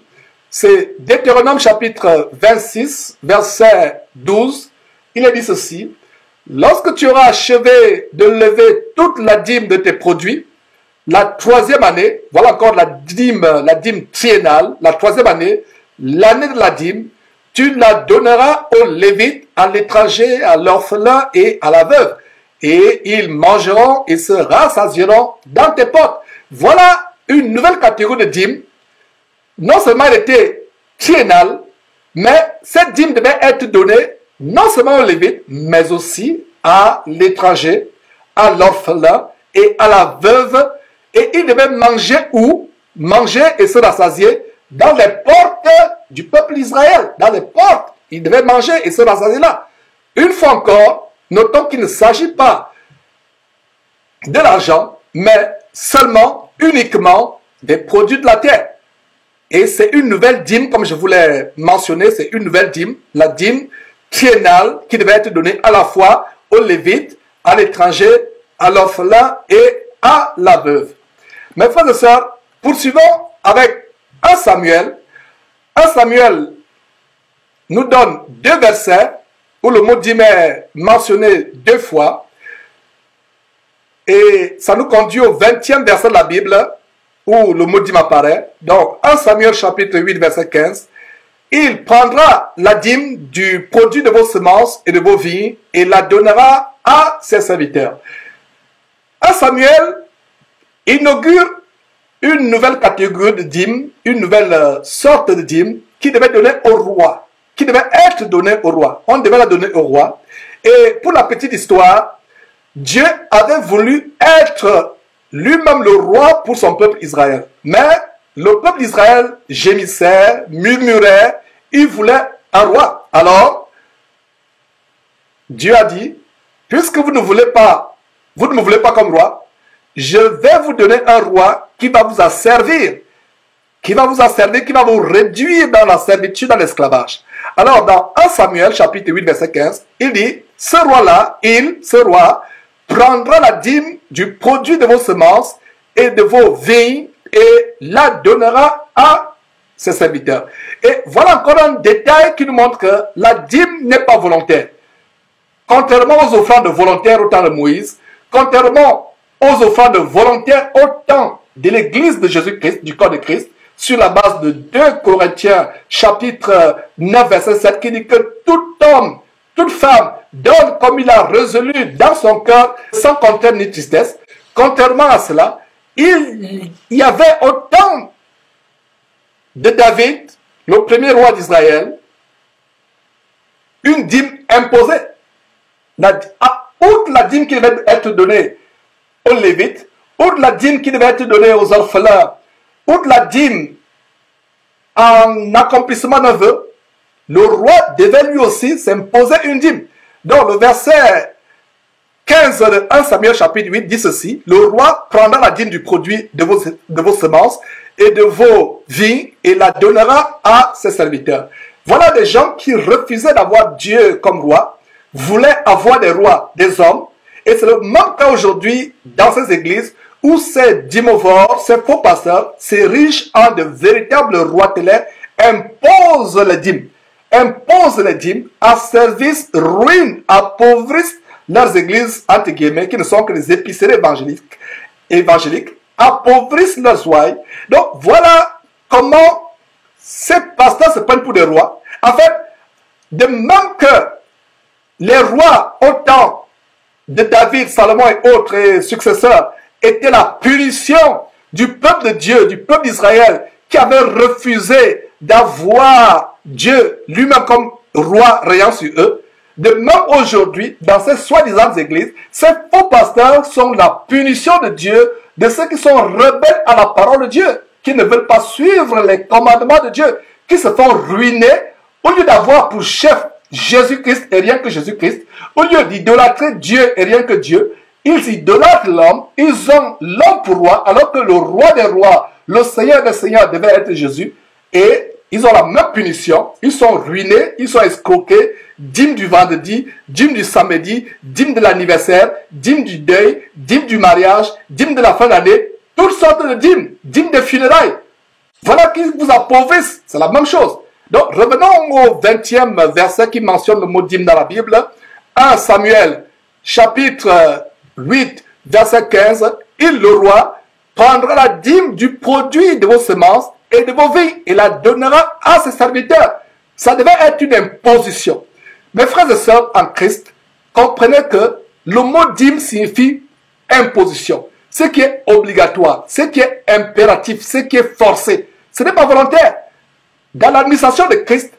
c'est Deutéronome chapitre 26, verset 12. Il est dit ceci: lorsque tu auras achevé de lever toute la dîme de tes produits, la 3e année, voilà encore la dîme triennale, la 3e année, l'année de la dîme, tu la donneras aux Lévites, à l'étranger, à l'orphelin et à la veuve. Et ils mangeront et se rassasieront dans tes portes. Voilà une nouvelle catégorie de dîme. Non seulement elle était triennale, mais cette dîme devait être donnée non seulement aux Lévites, mais aussi à l'étranger, à l'orphelin et à la veuve. Et ils devaient manger où? Manger et se rassasier dans les portes du peuple d'Israël. Dans les portes, ils devaient manger et se rassasier là. Une fois encore, notons qu'il ne s'agit pas de l'argent, mais seulement, uniquement des produits de la terre. Et c'est une nouvelle dîme, comme je vous l'ai mentionné, c'est une nouvelle dîme, la dîme triennale qui devait être donnée à la fois aux Lévites, à l'étranger, à l'orphelin et à la veuve. Mes frères et sœurs, poursuivons avec 1 Samuel. 1 Samuel nous donne 2 versets où le mot dîme est mentionné 2 fois. Et ça nous conduit au 20e verset de la Bible où le mot dîme apparaît. Donc 1 Samuel chapitre 8 verset 15. Il prendra la dîme du produit de vos semences et de vos vignes et la donnera à ses serviteurs. 1 Samuel inaugure une nouvelle catégorie de dîme, une nouvelle sorte de dîme qui devait donner au roi, qui devait être donnée au roi. On devait la donner au roi. Et pour la petite histoire, Dieu avait voulu être lui-même le roi pour son peuple Israël. Mais le peuple d'Israël gémissait, murmurait, il voulait un roi. Alors, Dieu a dit, puisque vous ne me voulez pas comme roi, je vais vous donner un roi qui va vous asservir, qui va vous réduire dans la servitude, dans l'esclavage. Alors, dans 1 Samuel, chapitre 8, verset 15, il dit, ce roi, prendra la dîme du produit de vos semences et de vos vignes et la donnera à ses serviteurs. Et voilà encore un détail qui nous montre que la dîme n'est pas volontaire. Contrairement aux offrandes volontaires au temps de Moïse, contrairement aux offrandes volontaires au temps de l'église de Jésus-Christ, du corps de Christ, sur la base de 2 Corinthiens chapitre 9 verset 7 qui dit que tout homme, toute femme donne comme il a résolu dans son cœur sans contrainte ni tristesse. Contrairement à cela, il y avait au temps de David, le premier roi d'Israël, une dîme imposée. Outre la dîme qui devait être donnée aux Lévites, outre la dîme qui devait être donnée aux orphelins, outre la dîme en accomplissement d'un vœu, le roi devait lui aussi s'imposer une dîme. Donc le verset 15 de 1 Samuel chapitre 8 dit ceci: le roi prendra la dîme du produit de vos semences et de vos vignes et la donnera à ses serviteurs. Voilà des gens qui refusaient d'avoir Dieu comme roi, voulaient avoir des rois, des hommes, et c'est le même cas aujourd'hui dans ces églises où ces dîmovores, ces faux pasteurs, ces riches en de véritables roitelets imposent les dîmes, à service, ruinent, appauvrissent leurs églises, entre guillemets, qui ne sont que des épiceries évangéliques, appauvrissent leurs ouailles. Donc voilà comment ces pasteurs se prennent pour des rois. En fait, de même que les rois au temps de David, Salomon et autres successeurs étaient la punition du peuple de Dieu, du peuple d'Israël, qui avait refusé d'avoir Dieu lui-même comme roi rayant sur eux, de même aujourd'hui, dans ces soi-disant églises, ces faux pasteurs sont la punition de Dieu de ceux qui sont rebelles à la parole de Dieu, qui ne veulent pas suivre les commandements de Dieu, qui se font ruiner au lieu d'avoir pour chef Jésus-Christ et rien que Jésus-Christ, au lieu d'idolâtrer Dieu et rien que Dieu, ils idolâtrent l'homme, ils ont l'homme pour roi, alors que le roi des rois, le Seigneur des seigneurs devait être Jésus, et ils ont la même punition, ils sont ruinés, ils sont escroqués, dîme du vendredi, dîme du samedi, dîme de l'anniversaire, dîme du deuil, dîme du mariage, dîme de la fin d'année, toutes sortes de dîmes, dîme des funérailles. Voilà qui vous appauvrissent, c'est la même chose. Donc revenons au 20e verset qui mentionne le mot dîme dans la Bible, 1 Samuel chapitre 8 verset 15, il le roi prendra la dîme du produit de vos semences et de vos vies et la donnera à ses serviteurs. Ça devait être une imposition. Mes frères et sœurs en Christ, comprenez que le mot dîme signifie imposition. Ce qui est obligatoire, ce qui est impératif, ce qui est forcé. Ce n'est pas volontaire. Dans l'administration de Christ,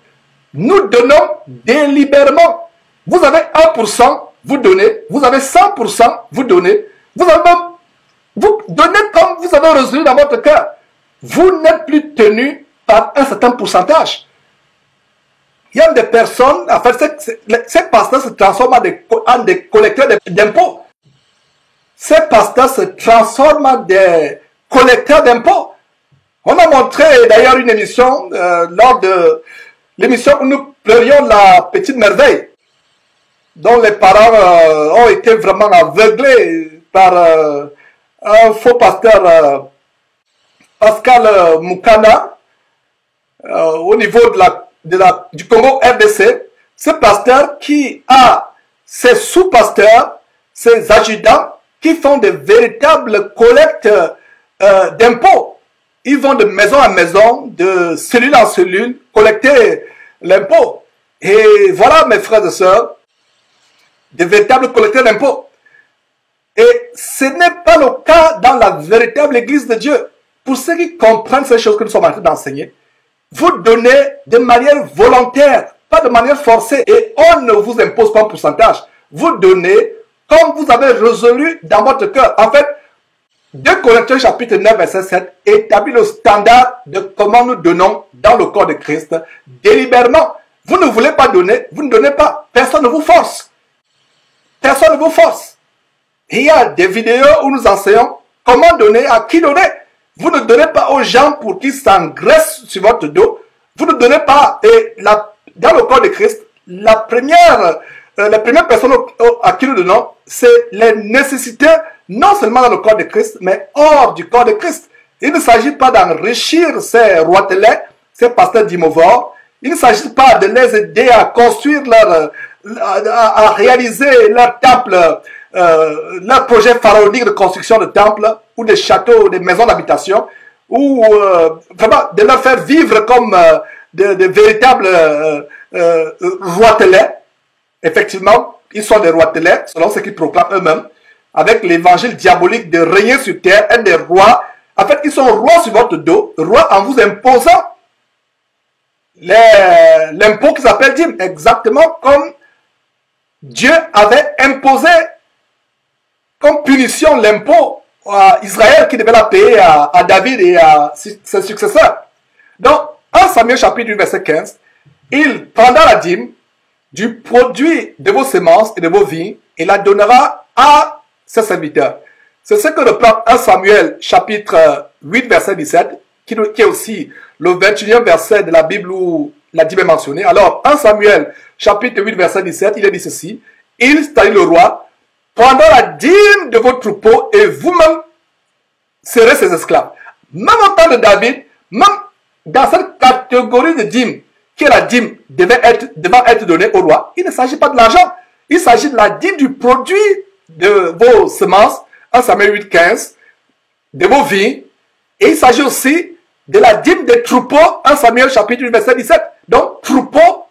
nous donnons délibérément. Vous avez 1%, vous donnez. Vous avez 100%, vous donnez. Vous donnez comme vous avez résolu dans votre cœur. Vous n'êtes plus tenu par un certain pourcentage. Il y a des personnes, en fait, ces pasteurs se transforment en des collecteurs d'impôts. Ces pasteurs se transforment en des collecteurs d'impôts. On a montré d'ailleurs une émission, lors de l'émission où nous pleurions la petite merveille, dont les parents ont été vraiment aveuglés par un faux pasteur, Pascal Moukana, au niveau du Congo RDC, ce pasteur qui a ses sous-pasteurs, ses adjudants, qui font de véritables collectes d'impôts. Ils vont de maison en maison, de cellule en cellule, collecter l'impôt. Et voilà, mes frères et sœurs, de véritables collecteurs d'impôts. Et ce n'est pas le cas dans la véritable Église de Dieu. Pour ceux qui comprennent ces choses que nous sommes en train d'enseigner, vous donnez de manière volontaire, pas de manière forcée. Et on ne vous impose pas un pourcentage. Vous donnez comme vous avez résolu dans votre cœur. En fait, 2 Corinthiens chapitre 9 verset 7 établit le standard de comment nous donnons dans le corps de Christ délibérément. Vous ne voulez pas donner, vous ne donnez pas. Personne ne vous force. Personne ne vous force. Et il y a des vidéos où nous enseignons comment donner, à qui donner. Vous ne donnez pas aux gens pour qu'ils s'engraissent sur votre dos. Vous ne donnez pas. Et dans le corps de Christ, les premières personnes à qui nous donnons, c'est les nécessités, non seulement dans le corps de Christ, mais hors du corps de Christ. Il ne s'agit pas d'enrichir ces roitelets, ces pasteurs d'imovores. Il ne s'agit pas de les aider à construire à réaliser leur temple, leur projet pharaonique de construction de temples, ou des châteaux, ou des maisons d'habitation, ou vraiment de leur faire vivre comme de véritables roitelets. Effectivement, ils sont des roitelets, selon ce qu'ils proclament eux-mêmes, avec l'évangile diabolique de régner sur terre, être des rois. En fait, ils sont rois sur votre dos, rois en vous imposant l'impôt qu'ils appellent dîme, exactement comme Dieu avait imposé comme punition l'impôt à Israël qui devait la payer à David et à ses successeurs. Donc, 1 Samuel chapitre 8 verset 15, il prendra la dîme du produit de vos semences et de vos vignes et la donnera à ses serviteurs. C'est ce que reprend 1 Samuel chapitre 8 verset 17 qui est aussi le 21e verset de la Bible où la dîme est mentionnée. Alors 1 Samuel chapitre 8 verset 17, il est dit ceci: il, c'est-à-dire le roi, prendra la dîme de vos troupeaux et vous-même serez ses esclaves. Même au temps de David, même dans cette catégorie de dîme, qui est la dîme devant être donnée au roi, il ne s'agit pas de l'argent. Il s'agit de la dîme du produit de vos semences, 1 Samuel 8, 15, de vos vignes, et il s'agit aussi de la dîme des troupeaux, 1 Samuel chapitre 8, verset 17. Donc, troupeaux,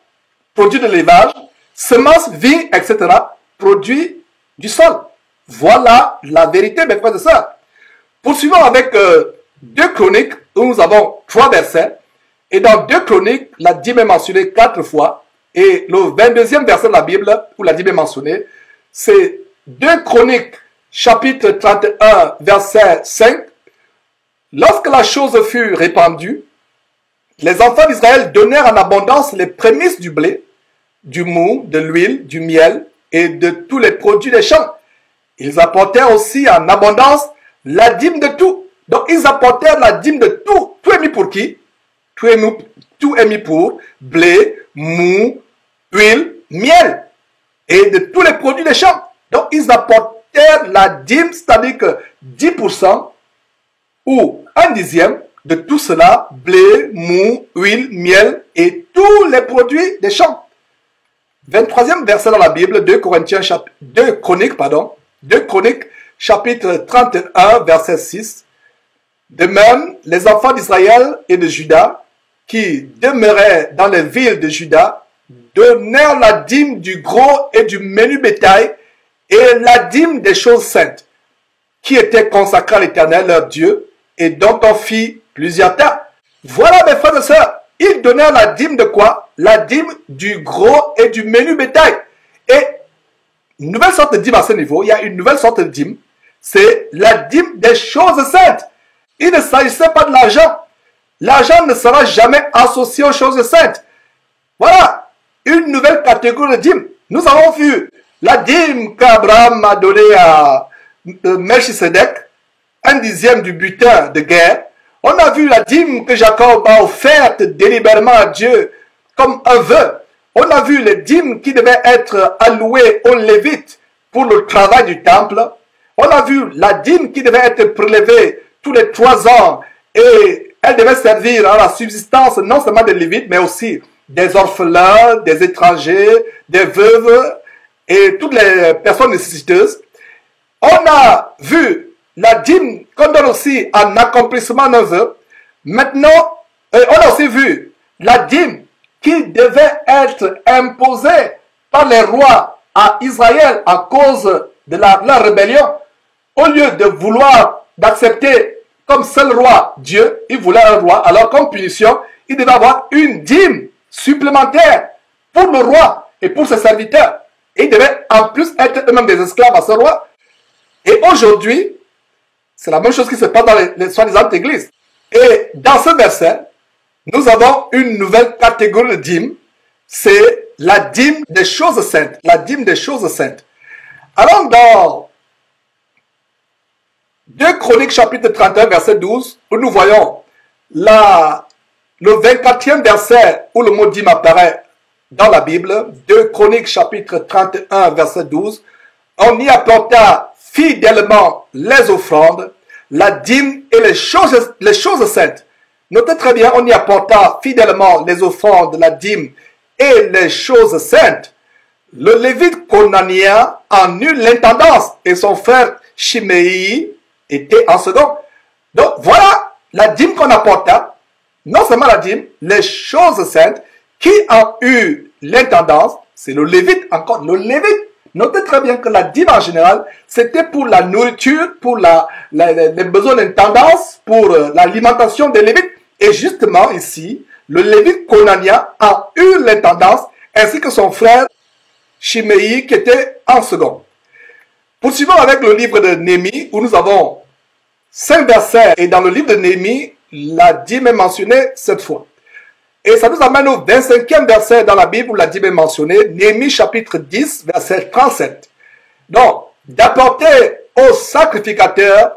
produit de l'élevage, semences, vignes, etc., produit du sol. Voilà la vérité, mes frères et sœurs. Poursuivons avec 2 Chroniques, où nous avons 3 versets. Et dans 2 Chroniques, la dîme est mentionnée 4 fois. Et le 22e verset de la Bible, où la dîme est mentionnée, c'est 2 Chroniques, chapitre 31, verset 5. Lorsque la chose fut répandue, les enfants d'Israël donnèrent en abondance les prémices du blé, du mou, de l'huile, du miel et de tous les produits des champs. Ils apportèrent aussi en abondance la dîme de tout. Donc ils apportèrent la dîme de tout. Tout est mis pour qui? Tout est mis pour blé, mou, huile, miel et de tous les produits des champs. Donc ils apportèrent la dîme, c'est-à-dire que 10% ou 1/10 de tout cela, blé, mou, huile, miel et tous les produits des champs. 23e verset dans la Bible, 2 Chroniques, chapitre 31, verset 6. De même, les enfants d'Israël et de Juda, qui demeuraient dans les villes de Juda, donnèrent la dîme du gros et du menu bétail et la dîme des choses saintes, qui étaient consacrées à l'Éternel, leur Dieu, et dont on fit plusieurs tas. Voilà, mes frères et sœurs, ils donnèrent la dîme de quoi? La dîme du gros et du menu bétail. Et une nouvelle sorte de dîme à ce niveau, il y a une nouvelle sorte de dîme, c'est la dîme des choses saintes. Il ne s'agissait pas de l'argent. L'argent ne sera jamais associé aux choses saintes. Voilà, une nouvelle catégorie de dîme. Nous avons vu la dîme qu'Abraham a donnée à Melchisedec, 1/10 du butin de guerre. On a vu la dîme que Jacob a offerte délibérément à Dieu comme un vœu. On a vu les dîmes qui devaient être allouées aux Lévites pour le travail du temple. On a vu la dîme qui devait être prélevée tous les 3 ans et elle devait servir à la subsistance non seulement des Lévites mais aussi des orphelins, des étrangers, des veuves et toutes les personnes nécessiteuses. On a vu la dîme qu'on donne aussi en accomplissement d'un vœu. Maintenant, on a aussi vu la dîme qui devait être imposée par les rois à Israël à cause de leur rébellion. Au lieu de vouloir d'accepter comme seul roi Dieu, il voulait un roi. Alors comme punition, il devait avoir une dîme supplémentaire pour le roi et pour ses serviteurs. Et ils devaient en plus être eux-mêmes des esclaves à ce roi. Et aujourd'hui, c'est la même chose qui se passe dans les soi-disant églises. Et dans ce verset, nous avons une nouvelle catégorie de dîme. C'est la dîme des choses saintes. La dîme des choses saintes. Alors dans 2 Chroniques chapitre 31 verset 12, où nous voyons le 24e verset où le mot dîme apparaît dans la Bible, 2 Chroniques chapitre 31 verset 12, on y apporta fidèlement les offrandes, la dîme et les choses saintes. Notez très bien, on y apporta fidèlement les offrandes, la dîme et les choses saintes. Le Lévite conanien en eut l'intendance et son frère Chiméi était en second. Donc voilà la dîme qu'on apporta, non seulement la dîme, les choses saintes, qui ont eu l'intendance, c'est le Lévite encore, le Lévite. Notez très bien que la dîme en général, c'était pour la nourriture, pour les besoins d'intendance, pour l'alimentation des Lévites. Et justement ici, le Lévite conanien a eu l'intendance, ainsi que son frère Chiméi qui était en second. Poursuivons avec le livre de Néhémie, où nous avons 5 versets. Et dans le livre de Néhémie, la dîme est mentionnée 7 fois. Et ça nous amène au 25e verset dans la Bible où la Bible est mentionnée, Néhémie chapitre 10, verset 37. Donc, d'apporter aux sacrificateurs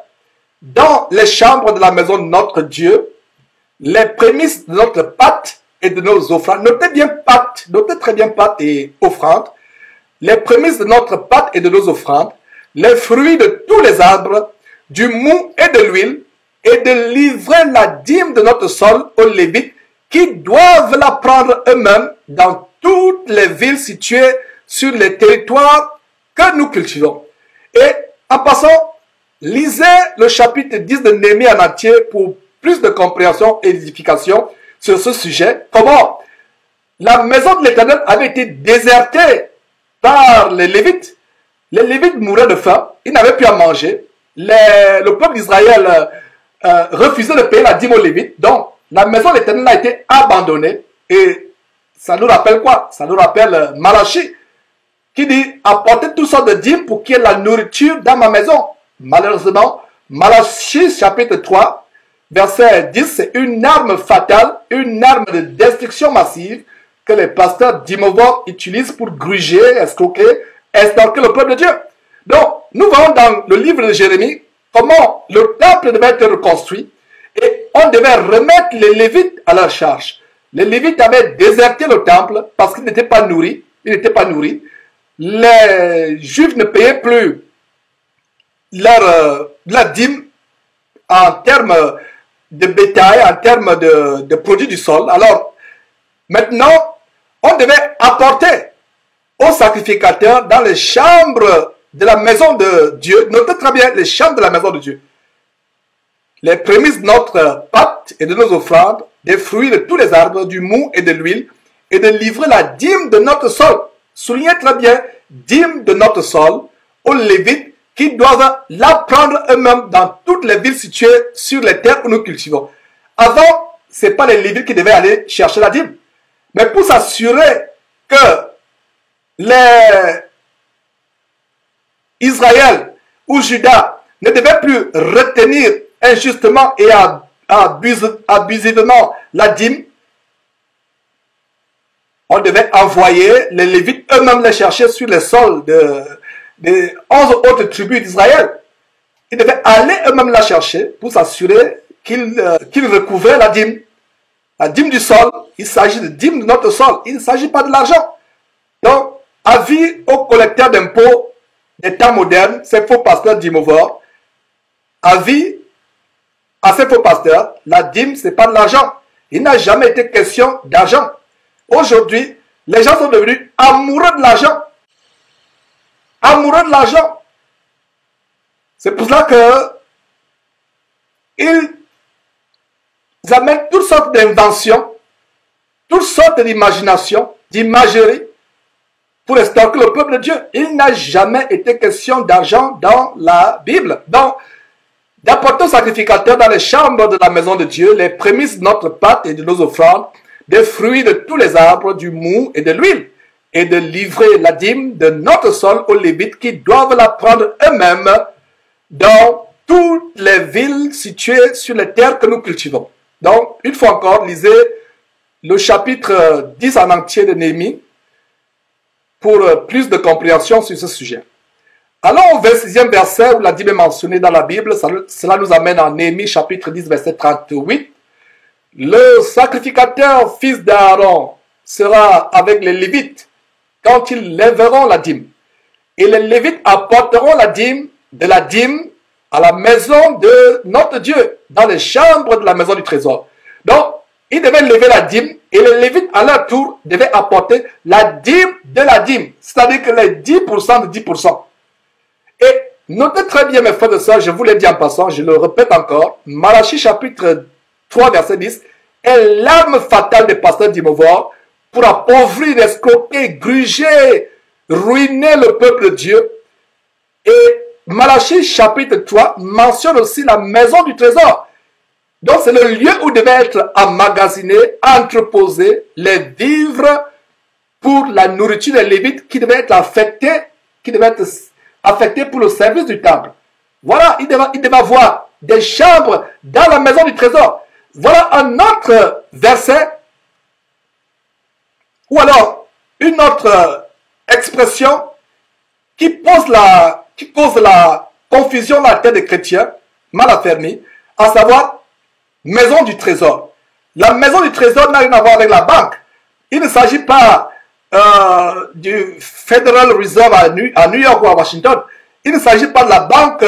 dans les chambres de la maison de notre Dieu les prémices de notre pâte et de nos offrandes. Notez bien pâte, notez très bien pâte et offrande. Les prémices de notre pâte et de nos offrandes, les fruits de tous les arbres, du mou et de l'huile, et de livrer la dîme de notre sol aux Lévites qui doivent la prendre eux-mêmes dans toutes les villes situées sur les territoires que nous cultivons. Et en passant, lisez le chapitre 10 de Néhémie en entier pour plus de compréhension et d'édification sur ce sujet. Comment la maison de l'Éternel avait été désertée par les Lévites. Les Lévites mouraient de faim, ils n'avaient plus à manger. Le peuple d'Israël refusait de payer la dîme aux Lévites. Donc, la maison de l'Éternel a été abandonnée. Et ça nous rappelle quoi? Ça nous rappelle Malachie, qui dit apportez toutes sortes de dîmes pour qu'il y ait la nourriture dans ma maison. Malheureusement, Malachie chapitre 3, verset 10, c'est une arme fatale, une arme de destruction massive que les pasteurs d'Imovo utilisent pour gruger, escroquer, estorquer le peuple de Dieu. Donc, nous voyons dans le livre de Jérémie comment le temple devait être reconstruit et on devait remettre les Lévites à leur charge. Les Lévites avaient déserté le temple parce qu'ils n'étaient pas nourris. Ils n'étaient pas nourris. Les Juifs ne payaient plus la dîme en termes de bétail, en termes de produits du sol. Alors, maintenant, on devait apporter aux sacrificateurs dans les chambres de la maison de Dieu. Notez très bien les chambres de la maison de Dieu. Les prémices de notre pâte et de nos offrandes, des fruits de tous les arbres, du mou et de l'huile, et de livrer la dîme de notre sol. Soulignez très bien, dîme de notre sol, aux Lévites qui doivent la prendre eux-mêmes dans toutes les villes situées sur les terres où nous cultivons. Avant, ce n'est pas les Lévites qui devaient aller chercher la dîme. Mais pour s'assurer que les Israël ou Juda ne devaient plus retenir injustement et abusivement la dîme, on devait envoyer les Lévites eux-mêmes les chercher sur les sols des 11 autres tribus d'Israël. Ils devaient aller eux-mêmes la chercher pour s'assurer qu'ils recouvraient la dîme. La dîme du sol, il s'agit de dîme de notre sol, il ne s'agit pas de l'argent. Donc, avis aux collecteurs d'impôts des temps modernes, ces faux pasteurs d'Imovo, avis à ces faux pasteurs, la dîme, ce n'est pas de l'argent. Il n'a jamais été question d'argent. Aujourd'hui, les gens sont devenus amoureux de l'argent. Amoureux de l'argent. C'est pour cela que ils amènent toutes sortes d'inventions, toutes sortes d'imaginations, d'imagerie, pour estorquer le peuple de Dieu. Il n'a jamais été question d'argent dans la Bible. Donc, d'apporter aux sacrificateurs dans les chambres de la maison de Dieu les prémices de notre pâte et de nos offrandes, des fruits de tous les arbres, du mou et de l'huile, et de livrer la dîme de notre sol aux Lévites qui doivent la prendre eux-mêmes dans toutes les villes situées sur les terres que nous cultivons. Donc, une fois encore, lisez le chapitre 10 en entier de Néhémie pour plus de compréhension sur ce sujet. Allons au 26e verset où la dîme est mentionnée dans la Bible. Cela nous amène en Néhémie chapitre 10 verset 38. Le sacrificateur fils d'Aaron sera avec les Lévites quand ils lèveront la dîme. Et les Lévites apporteront la dîme à la maison de notre Dieu, dans les chambres de la maison du trésor. Donc, ils devaient lever la dîme et les Lévites, à leur tour, devaient apporter la dîme de la dîme, c'est-à-dire que les 10% de 10%. Et notez très bien, mes frères et sœurs, je vous l'ai dit en passant, je le répète encore, Malachie chapitre 3, verset 10, est l'arme fatale des pasteurs d'Imovo pour appauvrir, escroquer, gruger, ruiner le peuple de Dieu. Et Malachie chapitre 3 mentionne aussi la maison du trésor. Donc c'est le lieu où devaient être emmagasinés, entreposés les vivres pour la nourriture des Lévites qui devaient être affectés pour le service du temple. Voilà, il devait avoir des chambres dans la maison du trésor. Voilà un autre verset Ou alors, une autre expression qui cause la confusion dans la tête des chrétiens, mal affermis, à savoir maison du trésor. La maison du trésor n'a rien à voir avec la banque. Il ne s'agit pas du Federal Reserve à New York ou à Washington. Il ne s'agit pas de la banque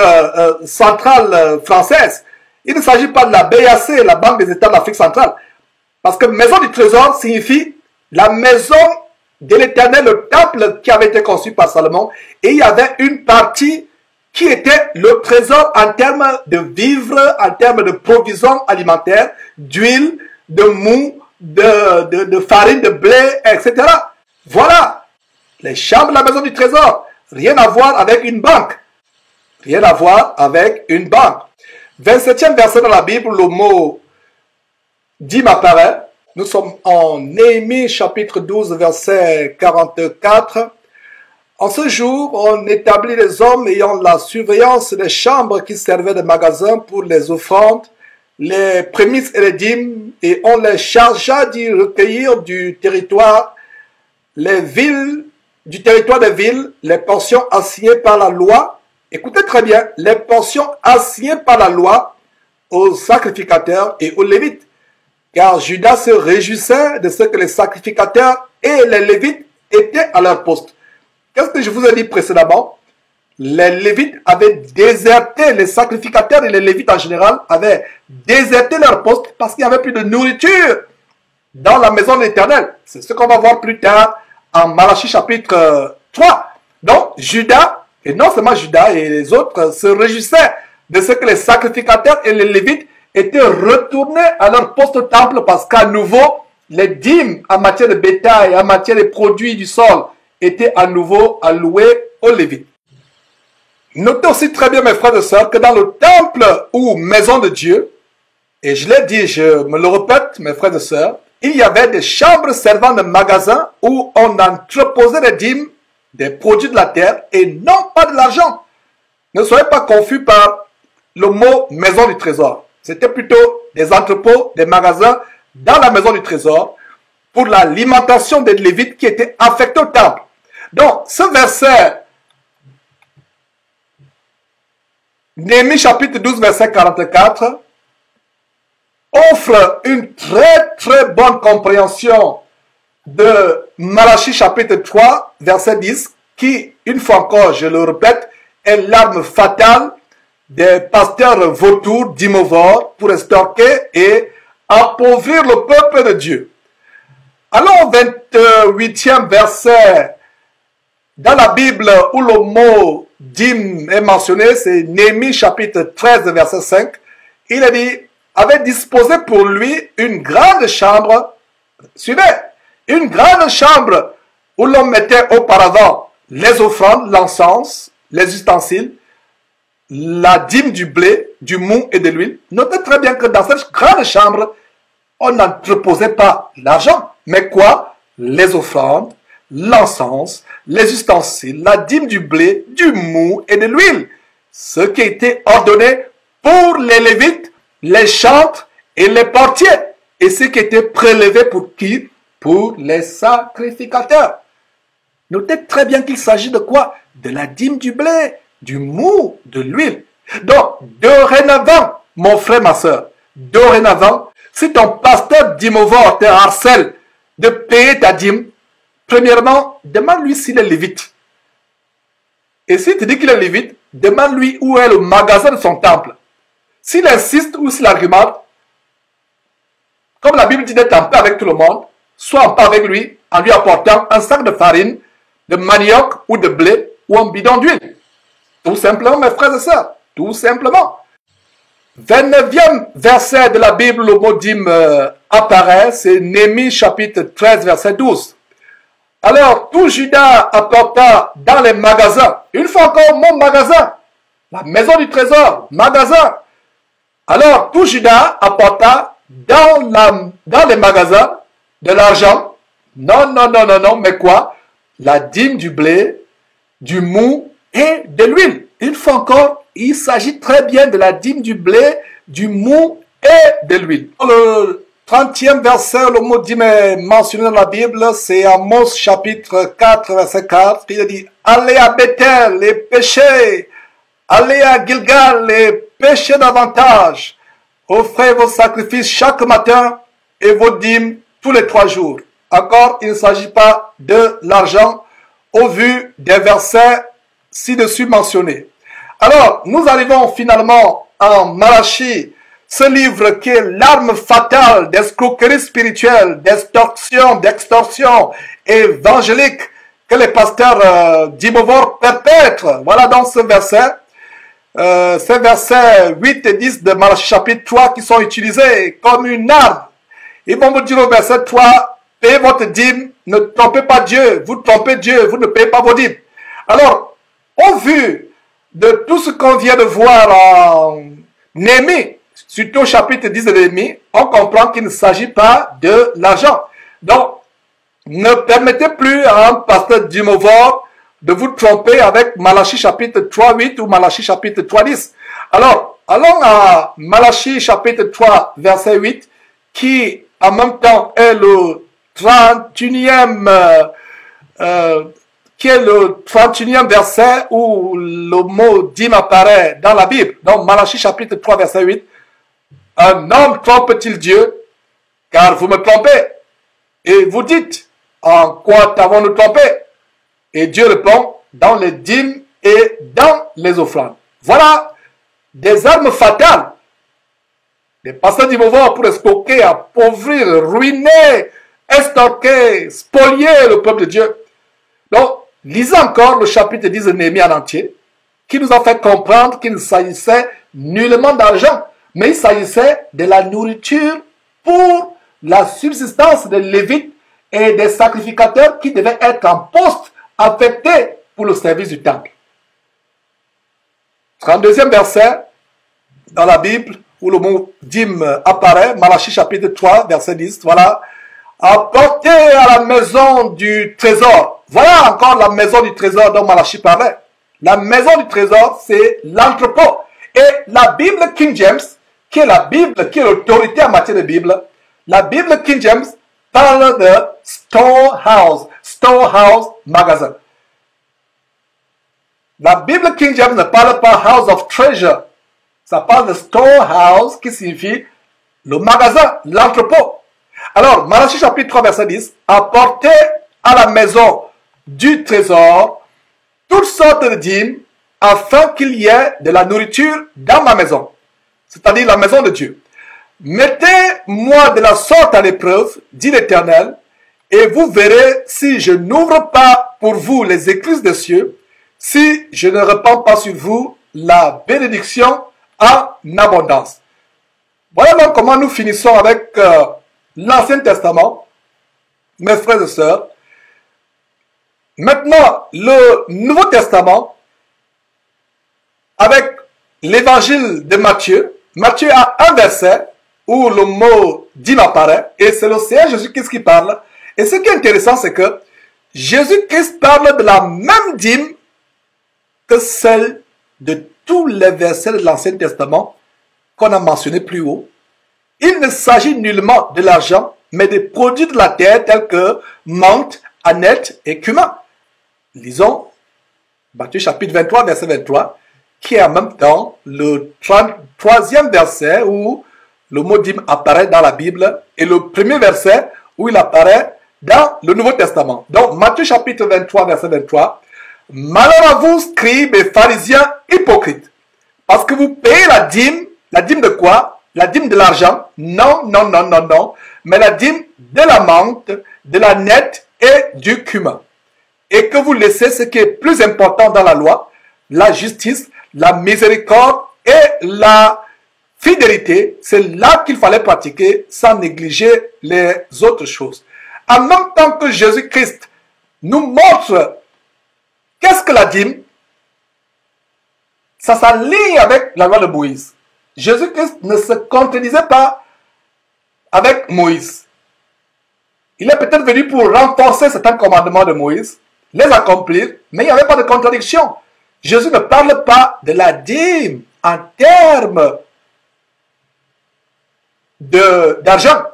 centrale française. Il ne s'agit pas de la BAC, la Banque des États de l'Afrique centrale. Parce que maison du trésor signifie la maison de l'Éternel, le temple qui avait été conçu par Salomon. Et il y avait une partie qui était le trésor en termes de vivres, en termes de provisions alimentaires, d'huile, de mou, de farine, de blé, etc. Voilà les chambres de la maison du trésor. Rien à voir avec une banque. Rien à voir avec une banque. 27e verset dans la Bible, le mot dîme apparaît. Nous sommes en Néhémie chapitre 12 verset 44. En ce jour, on établit les hommes ayant la surveillance des chambres qui servaient de magasin pour les offrandes, les prémices et les dîmes, et on les chargea d'y recueillir du territoire des villes, les portions assignées par la loi. Écoutez très bien, les portions assignées par la loi aux sacrificateurs et aux lévites. Car Judas se réjouissait de ce que les sacrificateurs et les lévites étaient à leur poste. Qu'est-ce que je vous ai dit précédemment? Les lévites avaient déserté, les sacrificateurs et les lévites en général avaient déserté leur poste parce qu'il n'y avait plus de nourriture dans la maison de l'Éternel. C'est ce qu'on va voir plus tard en Malachie chapitre 3. Donc Judas, et non seulement Judas et les autres, se réjouissaient de ce que les sacrificateurs et les lévites étaient retournés à leur poste au temple parce qu'à nouveau, les dîmes en matière de bétail, en matière de produits du sol, étaient à nouveau alloués aux lévites. Notez aussi très bien, mes frères et sœurs, que dans le temple ou maison de Dieu, et je l'ai dit, je me le répète, mes frères et sœurs, il y avait des chambres servant de magasins où on entreposait des dîmes, des produits de la terre et non pas de l'argent. Ne soyez pas confus par le mot maison du trésor. C'était plutôt des entrepôts, des magasins dans la maison du trésor pour l'alimentation des lévites qui étaient affectés au temple. Donc, ce verset, Néhémie chapitre 12, verset 44, offre une très bonne compréhension de Malachie chapitre 3, verset 10, qui, une fois encore, je le répète, est l'arme fatale des pasteurs vautours d'Imovore pour estorquer et appauvrir le peuple de Dieu. Alors, 28e verset dans la Bible où le mot dîme est mentionné, c'est Néhémie chapitre 13, verset 5. Il a dit, avait disposé pour lui une grande chambre, suivez, une grande chambre où l'on mettait auparavant les offrandes, l'encens, les ustensiles, la dîme du blé, du mou et de l'huile. Notez très bien que dans cette grande chambre, on n'entreposait pas l'argent, mais quoi? Les offrandes, l'encens, les ustensiles, la dîme du blé, du mou et de l'huile. Ce qui était ordonné pour les lévites, les chantres et les portiers. Et ce qui était prélevé pour qui? Pour les sacrificateurs. Notez très bien qu'il s'agit de quoi? De la dîme du blé, du mou, de l'huile. Donc, dorénavant, mon frère, ma soeur, dorénavant, si ton pasteur d'Imovore te harcèle de payer ta dîme, premièrement, demande-lui s'il est lévite. Et s'il te dit qu'il est lévite, demande-lui où est le magasin de son temple. S'il insiste ou s'il argumente, comme la Bible dit d'être en paix avec tout le monde, sois en paix avec lui en lui apportant un sac de farine, de manioc ou de blé ou un bidon d'huile. Tout simplement, mes frères et sœurs, tout simplement. 29e verset de la Bible, le mot dîme apparaît, c'est Néhémie chapitre 13, verset 12. Alors, tout Judas apporta dans les magasins, une fois encore mon magasin, la maison du trésor, magasin. Alors, tout Judas apporta dans les magasins de l'argent. Non, mais quoi? La dîme du blé, du mou et de l'huile. Une fois encore, il s'agit très bien de la dîme du blé, du mou et de l'huile. Dans le 30e verset, le mot dîme est mentionné dans la Bible, c'est Amos chapitre 4, verset 4. Il dit, allez à Bethel et péchez, allez à Gilgal et péchez davantage. Offrez vos sacrifices chaque matin et vos dîmes tous les 3 jours. Encore, il ne s'agit pas de l'argent au vu des versets ci-dessus mentionnés. Alors, nous arrivons finalement en Malachie, ce livre qui est l'arme fatale d'escroquerie spirituelle, d'extorsion évangélique que les pasteurs d'Imovor perpètrent. Voilà donc ce verset. Ces versets 8 et 10 de Malachie chapitre 3 qui sont utilisés comme une arme. Ils vont vous dire au verset 3, payez votre dîme, ne trompez pas Dieu, vous trompez Dieu, vous ne payez pas vos dîmes. Alors, au vu de tout ce qu'on vient de voir en Néhémie, surtout au chapitre 10 de Néhémie, on comprend qu'il ne s'agit pas de l'argent. Donc, ne permettez plus à un pasteur d'Imovor de vous tromper avec Malachie chapitre 3.8 ou Malachie chapitre 3.10. Alors, allons à Malachie chapitre 3, verset 8, qui en même temps est le 31e, verset où le mot dîme apparaît dans la Bible. Donc, Malachie chapitre 3, verset 8. Un homme trompe-t-il Dieu? Car vous me trompez. Et vous dites, en quoi t'avons-nous trompé? Et Dieu répond, dans les dîmes et dans les offrandes. Voilà des armes fatales. Les pasteurs d'Imovor pour escroquer, appauvrir, ruiner, extorquer, spolier le peuple de Dieu. Donc, lisez encore le chapitre 10 de Néhémie en entier, qui nous a fait comprendre qu'il ne s'agissait nullement d'argent, mais il s'agissait de la nourriture pour la subsistance des Lévites et des sacrificateurs qui devaient être en poste affectés pour le service du temple. 32e verset dans la Bible où le mot dîme apparaît, Malachie chapitre 3, verset 10, voilà. Apportez à la maison du trésor. Voilà encore la maison du trésor dont Malachie parlait. La maison du trésor, c'est l'entrepôt. Et la Bible King James, qui est la Bible, qui est l'autorité en matière de Bible, la Bible King James parle de storehouse magasin. La Bible King James ne parle pas house of treasure. Ça parle de storehouse qui signifie le magasin, l'entrepôt. Alors, Malachie chapitre 3, verset 10, apportez à la maison du trésor toutes sortes de dîmes afin qu'il y ait de la nourriture dans ma maison, c'est-à-dire la maison de Dieu. Mettez-moi de la sorte à l'épreuve, dit l'Éternel, et vous verrez si je n'ouvre pas pour vous les écluses des cieux, si je ne répands pas sur vous la bénédiction en abondance. Voilà donc comment nous finissons avec l'Ancien Testament, mes frères et sœurs. Maintenant, le Nouveau Testament, avec l'évangile de Matthieu. Matthieu a un verset où le mot dîme apparaît, et c'est le Seigneur Jésus-Christ qui parle. Et ce qui est intéressant, c'est que Jésus-Christ parle de la même dîme que celle de tous les versets de l'Ancien Testament qu'on a mentionné plus haut. Il ne s'agit nullement de l'argent, mais des produits de la terre tels que menthe, aneth et cumin. Lisons Matthieu chapitre 23, verset 23, qui est en même temps le 33e verset où le mot dîme apparaît dans la Bible et le premier verset où il apparaît dans le Nouveau Testament. Donc, Matthieu chapitre 23, verset 23. Malheur à vous, scribes et pharisiens hypocrites, parce que vous payez la dîme de quoi? La dîme de l'argent? Non, non, non, non, non, mais la dîme de la menthe, de la nette et du cumin. Et que vous laissez ce qui est plus important dans la loi, la justice, la miséricorde et la fidélité. C'est là qu'il fallait pratiquer sans négliger les autres choses. En même temps que Jésus-Christ nous montre qu'est-ce que la dîme, ça s'aligne avec la loi de Moïse. Jésus-Christ ne se contredisait pas avec Moïse. Il est peut-être venu pour renforcer certains commandements de Moïse, les accomplir, mais il n'y avait pas de contradiction. Jésus ne parle pas de la dîme en termes d'argent.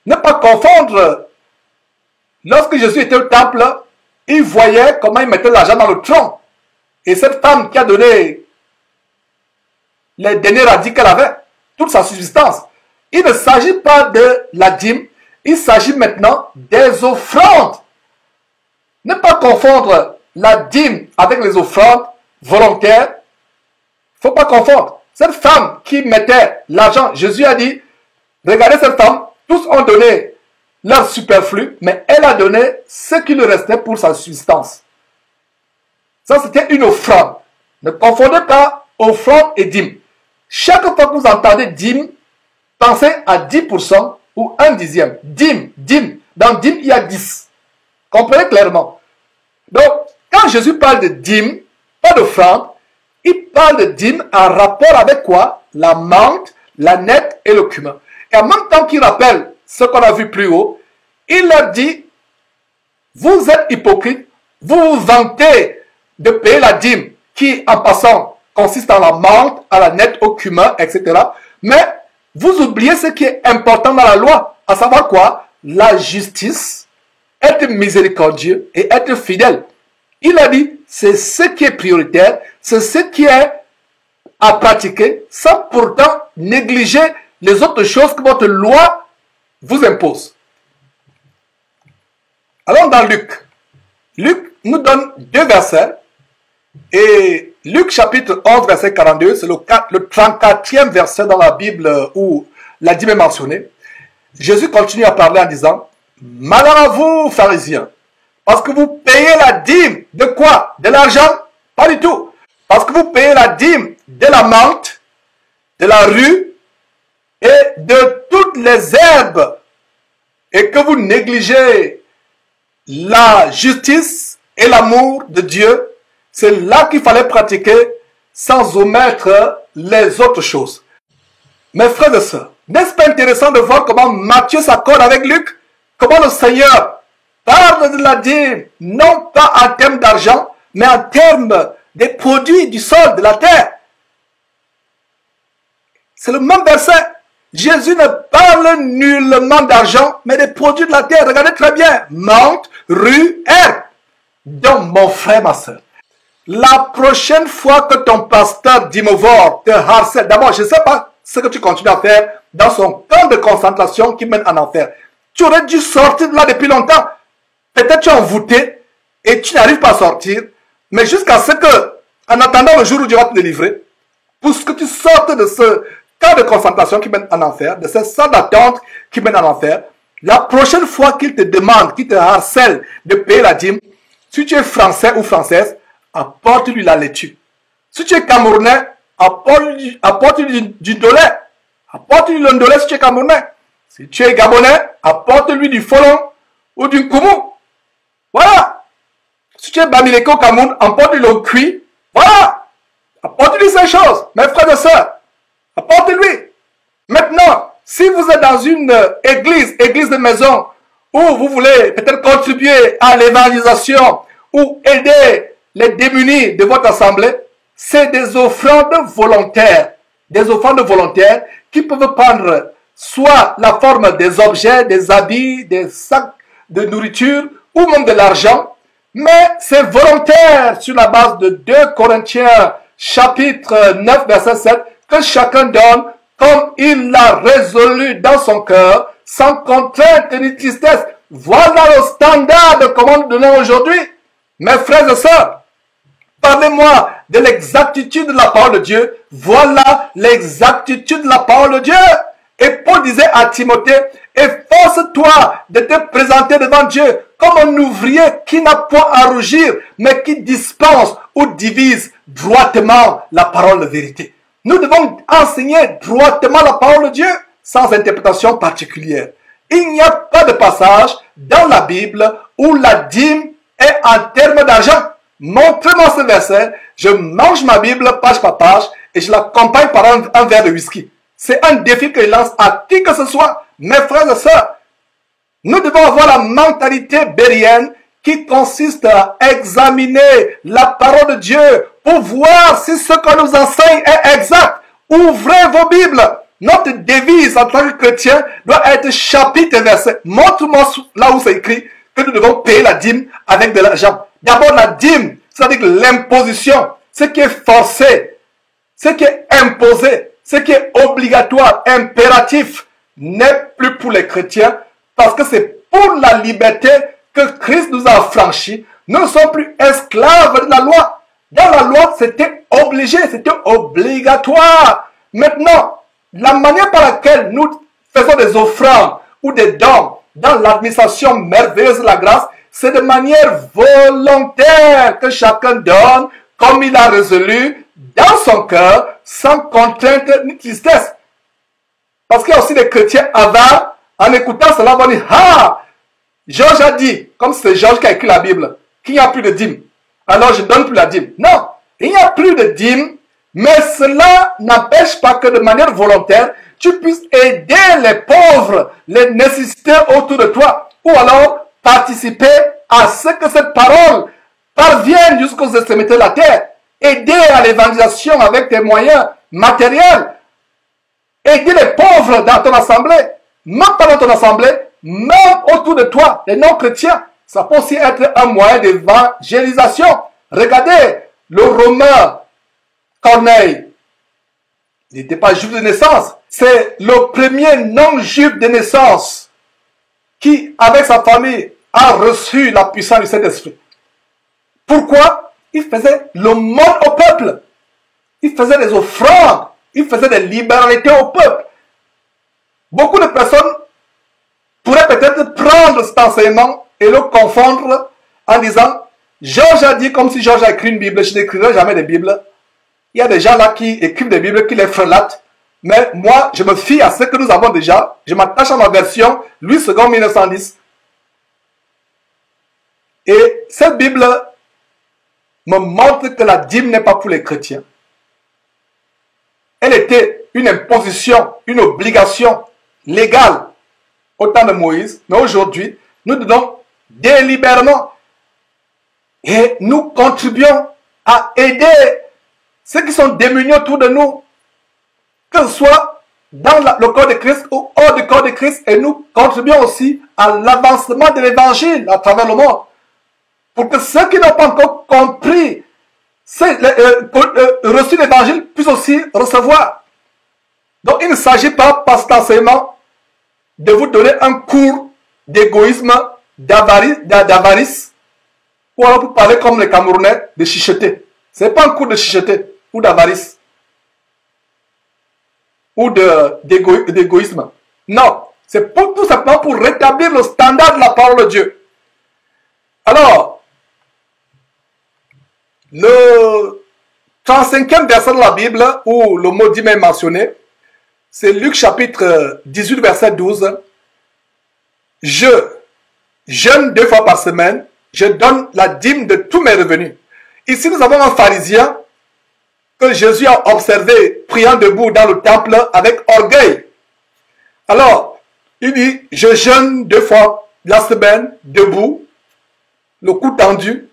Ne pas confondre. Lorsque Jésus était au temple, il voyait comment il mettait l'argent dans le tronc. Et cette femme qui a donné les derniers radis qu'elle avait, toute sa subsistance. Il ne s'agit pas de la dîme, il s'agit maintenant des offrandes. Ne pas confondre la dîme avec les offrandes volontaires. Il ne faut pas confondre. Cette femme qui mettait l'argent, Jésus a dit, regardez cette femme, tous ont donné leur superflu, mais elle a donné ce qui lui restait pour sa subsistance. Ça, c'était une offrande. Ne confondez pas offrande et dîme. Chaque fois que vous entendez dîme, pensez à 10% ou un dixième. Dîme, dîme. Dans dîme, il y a 10. Comprenez clairement. Donc, quand Jésus parle de dîme, pas d'offrande, il parle de dîme en rapport avec quoi? La menthe, la nette et le cumin. Et en même temps qu'il rappelle ce qu'on a vu plus haut, il leur dit, vous êtes hypocrites, vous vous vantez de payer la dîme qui, en passant, consiste en la menthe, à la nette, au cumin, etc. Mais vous oubliez ce qui est important dans la loi, à savoir quoi? La justice, être miséricordieux et être fidèle. Il a dit, c'est ce qui est prioritaire, c'est ce qui est à pratiquer, sans pourtant négliger les autres choses que votre loi vous impose. Allons dans Luc. Luc nous donne 2 versets. Et Luc chapitre 11, verset 42, c'est le 34e verset dans la Bible où la dîme est mentionnée. Jésus continue à parler en disant, malheur à vous, pharisiens, parce que vous payez la dîme de quoi? De l'argent? Pas du tout. Parce que vous payez la dîme de la menthe, de la rue et de toutes les herbes et que vous négligez la justice et l'amour de Dieu. C'est là qu'il fallait pratiquer sans omettre les autres choses. Mes frères et sœurs, n'est-ce pas intéressant de voir comment Matthieu s'accorde avec Luc? Comment le Seigneur parle de la dîme, non pas en termes d'argent, mais en termes des produits du sol, de la terre. C'est le même verset. Jésus ne parle nullement d'argent, mais des produits de la terre. Regardez très bien. Menthe, rue, herbe. Donc, mon frère, ma soeur, la prochaine fois que ton pasteur d'Imovore te harcèle, d'abord, je ne sais pas ce que tu continues à faire dans son camp de concentration qui mène en enfer. Tu aurais dû sortir de là depuis longtemps. Peut-être tu es envoûté et tu n'arrives pas à sortir. Mais jusqu'à ce que, en attendant le jour où Dieu va te délivrer, pour que tu sortes de ce camp de concentration qui mène en enfer, de cette salle d'attente qui mène en enfer, la prochaine fois qu'il te demande, qu'il te harcèle de payer la dîme, si tu es français ou française, apporte-lui la laitue. Si tu es camerounais, apporte-lui du ndolé. Apporte-lui le ndolé si tu es camerounais. Si tu es gabonais, apporte-lui du folon ou du koumou. Voilà. Si tu es bamileke au Cameroun, apporte-lui le cuit. Voilà. Apporte-lui ces choses, mes frères et sœurs. Apporte-lui. Maintenant, si vous êtes dans une église de maison, où vous voulez peut-être contribuer à l'évangélisation ou aider les démunis de votre assemblée, c'est des offrandes volontaires. Des offrandes volontaires qui peuvent prendre soit la forme des objets, des habits, des sacs de nourriture ou même de l'argent. Mais c'est volontaire sur la base de 2 Corinthiens chapitre 9 verset 7 que chacun donne comme il l'a résolu dans son cœur, sans contrainte ni tristesse. Voilà le standard de comment nous donnons aujourd'hui. Mes frères et sœurs, parlez-moi de l'exactitude de la parole de Dieu. Voilà l'exactitude de la parole de Dieu. Et Paul disait à Timothée, efforce-toi de te présenter devant Dieu comme un ouvrier qui n'a point à rougir, mais qui dispense ou divise droitement la parole de vérité. Nous devons enseigner droitement la parole de Dieu sans interprétation particulière. Il n'y a pas de passage dans la Bible où la dîme est en termes d'argent. Montrez-moi ce verset, je mange ma Bible page par page et je l'accompagne par un verre de whisky. C'est un défi que je lance à qui que ce soit, mes frères et sœurs. Nous devons avoir la mentalité bérienne qui consiste à examiner la parole de Dieu pour voir si ce qu'on nous enseigne est exact. Ouvrez vos Bibles. Notre devise en tant que chrétien doit être chapitre et verset. Montre-moi là où c'est écrit que nous devons payer la dîme avec de l'argent. D'abord la dîme, c'est-à-dire l'imposition, ce qui est forcé, ce qui est imposé, ce qui est obligatoire, impératif, n'est plus pour les chrétiens parce que c'est pour la liberté que Christ nous a affranchis. Nous ne sommes plus esclaves de la loi. Dans la loi, c'était obligé, c'était obligatoire. Maintenant, la manière par laquelle nous faisons des offrandes ou des dons dans l'administration merveilleuse de la grâce, c'est de manière volontaire que chacun donne comme il a résolu dans son cœur, sans contrainte ni tristesse. Parce qu'il y a aussi des chrétiens avares, en écoutant cela, vont dire, ah, Georges a dit, comme c'est Georges qui a écrit la Bible, qu'il n'y a plus de dîme. Alors je ne donne plus la dîme. Non, il n'y a plus de dîme, mais cela n'empêche pas que de manière volontaire, tu puisses aider les pauvres, les nécessités autour de toi, ou alors participer à ce que cette parole parvienne jusqu'aux extrémités de la terre. Aider à l'évangélisation avec tes moyens matériels. Aider les pauvres dans ton assemblée. Même pas dans ton assemblée, même autour de toi, les non-chrétiens. Ça peut aussi être un moyen d'évangélisation. Regardez, le Romain Corneille, il n'était pas juif de naissance. C'est le premier non-juif de naissance qui, avec sa famille, a reçu la puissance du Saint-Esprit. Pourquoi? Il faisait le monde au peuple. Il faisait des offrandes. Il faisait des libéralités au peuple. Beaucoup de personnes pourraient peut-être prendre cet enseignement et le confondre en disant Georges a dit comme si Georges a écrit une Bible, je n'écrirai jamais de Bible. Il y a des gens là qui écrivent des Bibles, qui les frelatent. Mais moi, je me fie à ce que nous avons déjà. Je m'attache à ma version, Louis II 1910. Et cette Bible me montre que la dîme n'est pas pour les chrétiens. Elle était une imposition, une obligation légale au temps de Moïse. Mais aujourd'hui, nous donnons délibérément. Et nous contribuons à aider ceux qui sont démunis autour de nous, que ce soit dans le corps de Christ ou hors du corps de Christ. Et nous contribuons aussi à l'avancement de l'évangile à travers le monde. Pour que ceux qui n'ont pas encore compris, reçu l'évangile, puissent aussi recevoir. Donc il ne s'agit pas, par cet enseignement, de vous donner un cours d'égoïsme, d'avarice, ou alors pour parler comme les Camerounais, de chicheter. Ce n'est pas un cours de chicheter ou d'avarice ou d'égoïsme. Non, c'est tout simplement pour rétablir le standard de la parole de Dieu. Alors, le 35e verset de la Bible, où le mot dîme est mentionné, c'est Luc chapitre 18, verset 12. Je jeûne 2 fois par semaine, je donne la dîme de tous mes revenus. Ici, nous avons un pharisien que Jésus a observé priant debout dans le temple avec orgueil. Alors, il dit, je jeûne 2 fois la semaine, debout, le cou tendu.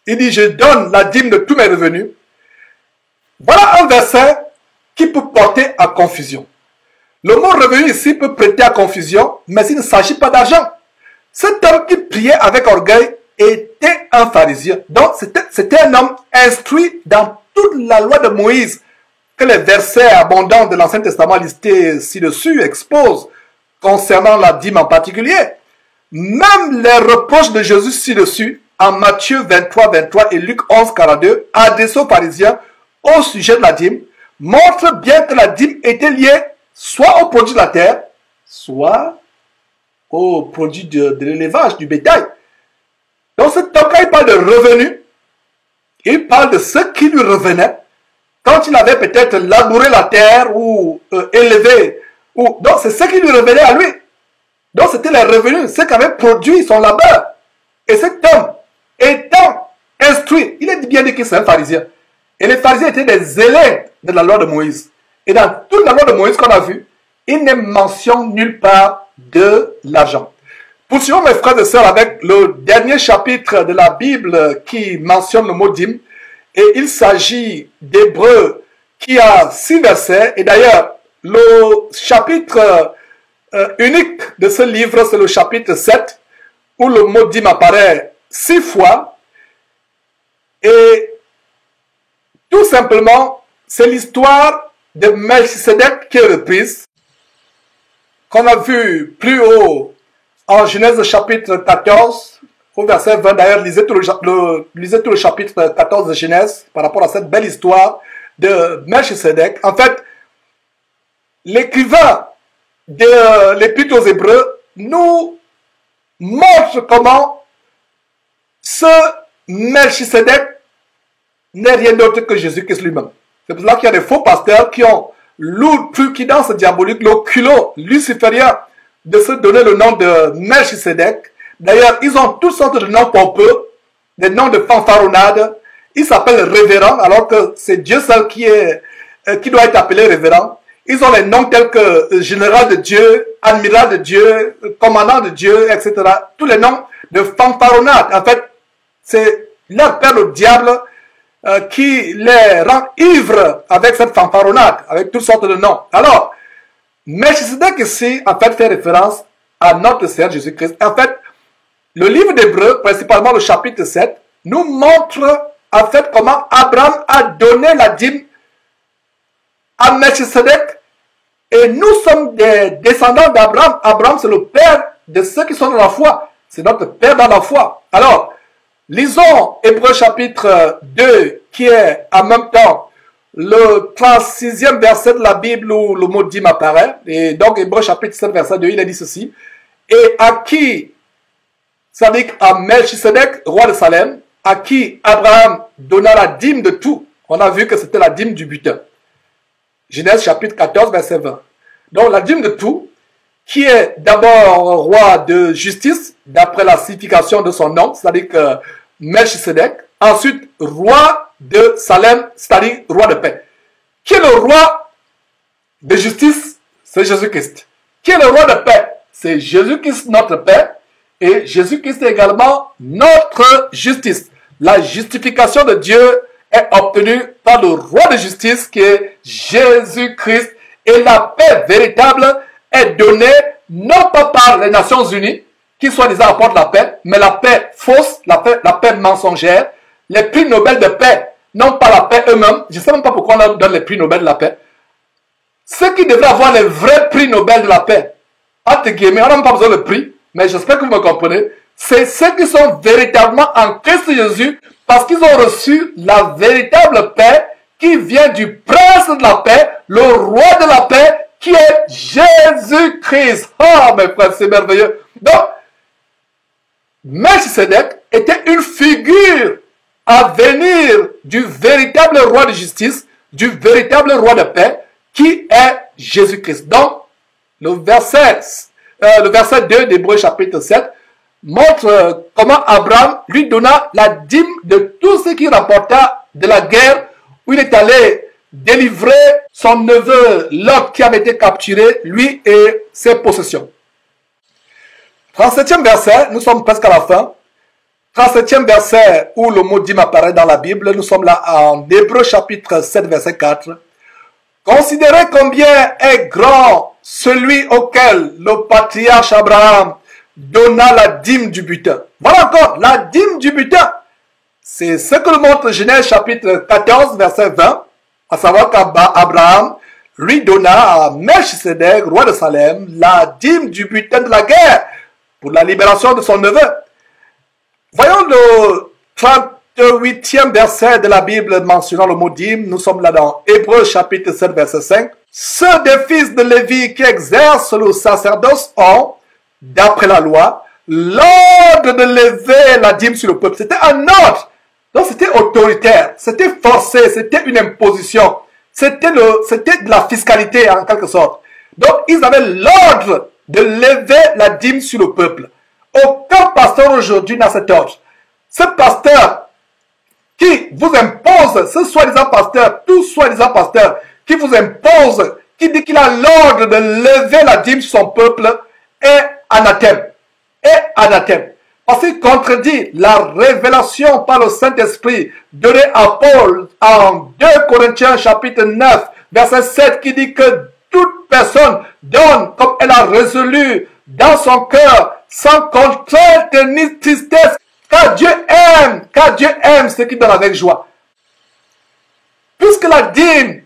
Il dit, je donne la dîme de tous mes revenus. Voilà un verset qui peut porter à confusion. Le mot revenu ici peut prêter à confusion, mais il ne s'agit pas d'argent. Cet homme qui priait avec orgueil était un pharisien. Donc, c'était un homme instruit dans toute la loi de Moïse, que les versets abondants de l'Ancien Testament listés ci-dessus exposent, concernant la dîme en particulier. Même les reproches de Jésus ci-dessus, en Matthieu 23, 23 et Luc 11, 42, adressés aux pharisiens au sujet de la dîme, montrent bien que la dîme était liée soit au produit de la terre, soit au produit de l'élevage, du bétail. Donc, quand il parle de revenus, il parle de ce qui lui revenait quand il avait peut-être labouré la terre ou élevé. Donc, c'est ce qui lui revenait à lui. Donc, c'était les revenus, ce qu'avait produit son labeur. Et cet homme, étant instruit, il est bien dit que c'est un pharisien. Et les pharisiens étaient des élèves de la loi de Moïse. Et dans toute la loi de Moïse qu'on a vue, il n'est mention nulle part de l'argent. Poursuivons mes frères et sœurs avec le dernier chapitre de la Bible qui mentionne le mot dîme. Et il s'agit d'Hébreux qui a 6 versets. Et d'ailleurs, le chapitre unique de ce livre, c'est le chapitre 7, où le mot dîme apparaît 6 fois. Et tout simplement, c'est l'histoire de Melchisedec qui est reprise, qu'on a vu plus haut en Genèse chapitre 14, au verset 20. D'ailleurs, lisez tout le chapitre 14 de Genèse par rapport à cette belle histoire de Melchisedec. En fait, l'écrivain de l'Épître aux Hébreux nous montre comment ce Melchisedec n'est rien d'autre que Jésus-Christ lui-même. C'est pour cela qu'il y a des faux pasteurs qui ont l'outrecuidance diabolique, le culot luciférien de se donner le nom de Melchisedec. D'ailleurs, ils ont toutes sortes de noms pompeux, des noms de fanfaronnades. Ils s'appellent révérends, alors que c'est Dieu seul qui doit être appelé révérend. Ils ont les noms tels que général de Dieu, admiral de Dieu, commandant de Dieu, etc. Tous les noms de fanfaronnades. En fait, c'est leur père le diable qui les rend ivres avec cette fanfaronnade, avec toutes sortes de noms. Alors, Melchisedec ici, en fait, fait référence à notre Seigneur Jésus-Christ. En fait, le livre d'Hébreux, principalement le chapitre 7, nous montre en fait comment Abraham a donné la dîme à Melchisedec. Et nous sommes des descendants d'Abraham. Abraham, c'est le père de ceux qui sont dans la foi. C'est notre père dans la foi. Alors, lisons Hébreux chapitre 2, qui est en même temps le 36e verset de la Bible où le mot dîme apparaît. Et donc, Hébreux chapitre 7, verset 2, il a dit ceci. Et à qui, c'est-à-dire à Melchisedec, roi de Salem, à qui Abraham donna la dîme de tout. On a vu que c'était la dîme du butin. Genèse chapitre 14, verset 20. Donc, la dîme de tout, qui est d'abord roi de justice, d'après la signification de son nom, c'est-à-dire que Melchisedec. Ensuite, roi de Salem, c'est-à-dire roi de paix. Qui est le roi de justice? C'est Jésus-Christ. Qui est le roi de paix? C'est Jésus-Christ, notre paix. Et Jésus-Christ est également notre justice. La justification de Dieu est obtenue par le roi de justice qui est Jésus-Christ. Et la paix véritable est donnée non pas par les Nations Unies, qui soi-disant apportent la paix, mais la paix fausse, la paix mensongère. Les prix Nobel de paix n'ont pas la paix eux-mêmes. Je ne sais même pas pourquoi on leur donne les prix Nobel de la paix. Ceux qui devraient avoir les vrais prix Nobel de la paix, entre guillemets, on n'a même pas besoin de prix, mais j'espère que vous me comprenez, c'est ceux qui sont véritablement en Christ Jésus parce qu'ils ont reçu la véritable paix qui vient du prince de la paix, le roi de la paix, qui est Jésus-Christ. Ah, mes frères, c'est merveilleux. Donc, Melchisedec était une figure à venir du véritable roi de justice, du véritable roi de paix, qui est Jésus-Christ. Donc, le verset 2 d'Hébreux chapitre 7 montre comment Abraham lui donna la dîme de tout ce qu'il rapporta de la guerre où il est allé délivrer son neveu Lot qui avait été capturé, lui et ses possessions. 37e verset, nous sommes presque à la fin. 37e verset où le mot dîme apparaît dans la Bible, nous sommes là en Hébreux chapitre 7 verset 4. Considérez combien est grand celui auquel le patriarche Abraham donna la dîme du butin. Voilà encore, la dîme du butin. C'est ce que nous montre Genèse chapitre 14 verset 20, à savoir qu'Abraham lui donna à Melchisedec, roi de Salem, la dîme du butin de la guerre pour la libération de son neveu. Voyons le 38e verset de la Bible mentionnant le mot dîme. Nous sommes là dans Hébreux chapitre 7 verset 5. Ceux des fils de Lévi qui exercent le sacerdoce ont, d'après la loi, l'ordre de lever la dîme sur le peuple. C'était un ordre. Donc c'était autoritaire, c'était forcé, c'était une imposition. C'était de la fiscalité en quelque sorte. Donc ils avaient l'ordre de lever la dîme sur le peuple. Aucun pasteur aujourd'hui n'a cet ordre. Ce pasteur qui vous impose, ce soi-disant pasteur, tout soi-disant pasteur, qui vous impose, qui dit qu'il a l'ordre de lever la dîme sur son peuple, est anathème. Est anathème. Parce qu'il contredit la révélation par le Saint-Esprit donnée à Paul en 2 Corinthiens chapitre 9, verset 7, qui dit que toute toute personne donne comme elle a résolu dans son cœur, sans contrainte ni tristesse, car Dieu aime ceux qui donnent avec joie. Puisque la dîme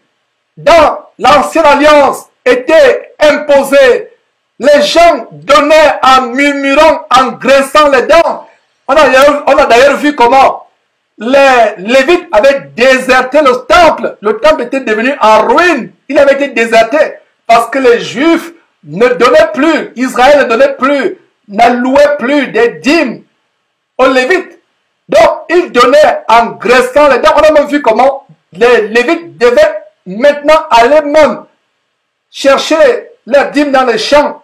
dans l'ancienne alliance était imposée, les gens donnaient en murmurant, en grinçant les dents. On a d'ailleurs vu comment les Lévites avaient déserté le temple. Le temple était devenu en ruine. Il avait été déserté parce que les Juifs ne donnaient plus, Israël ne donnait plus, n'allouait plus des dîmes aux Lévites. Donc, ils donnaient en graissant les dents. On a même vu comment les Lévites devaient maintenant aller même chercher leurs dîmes dans les champs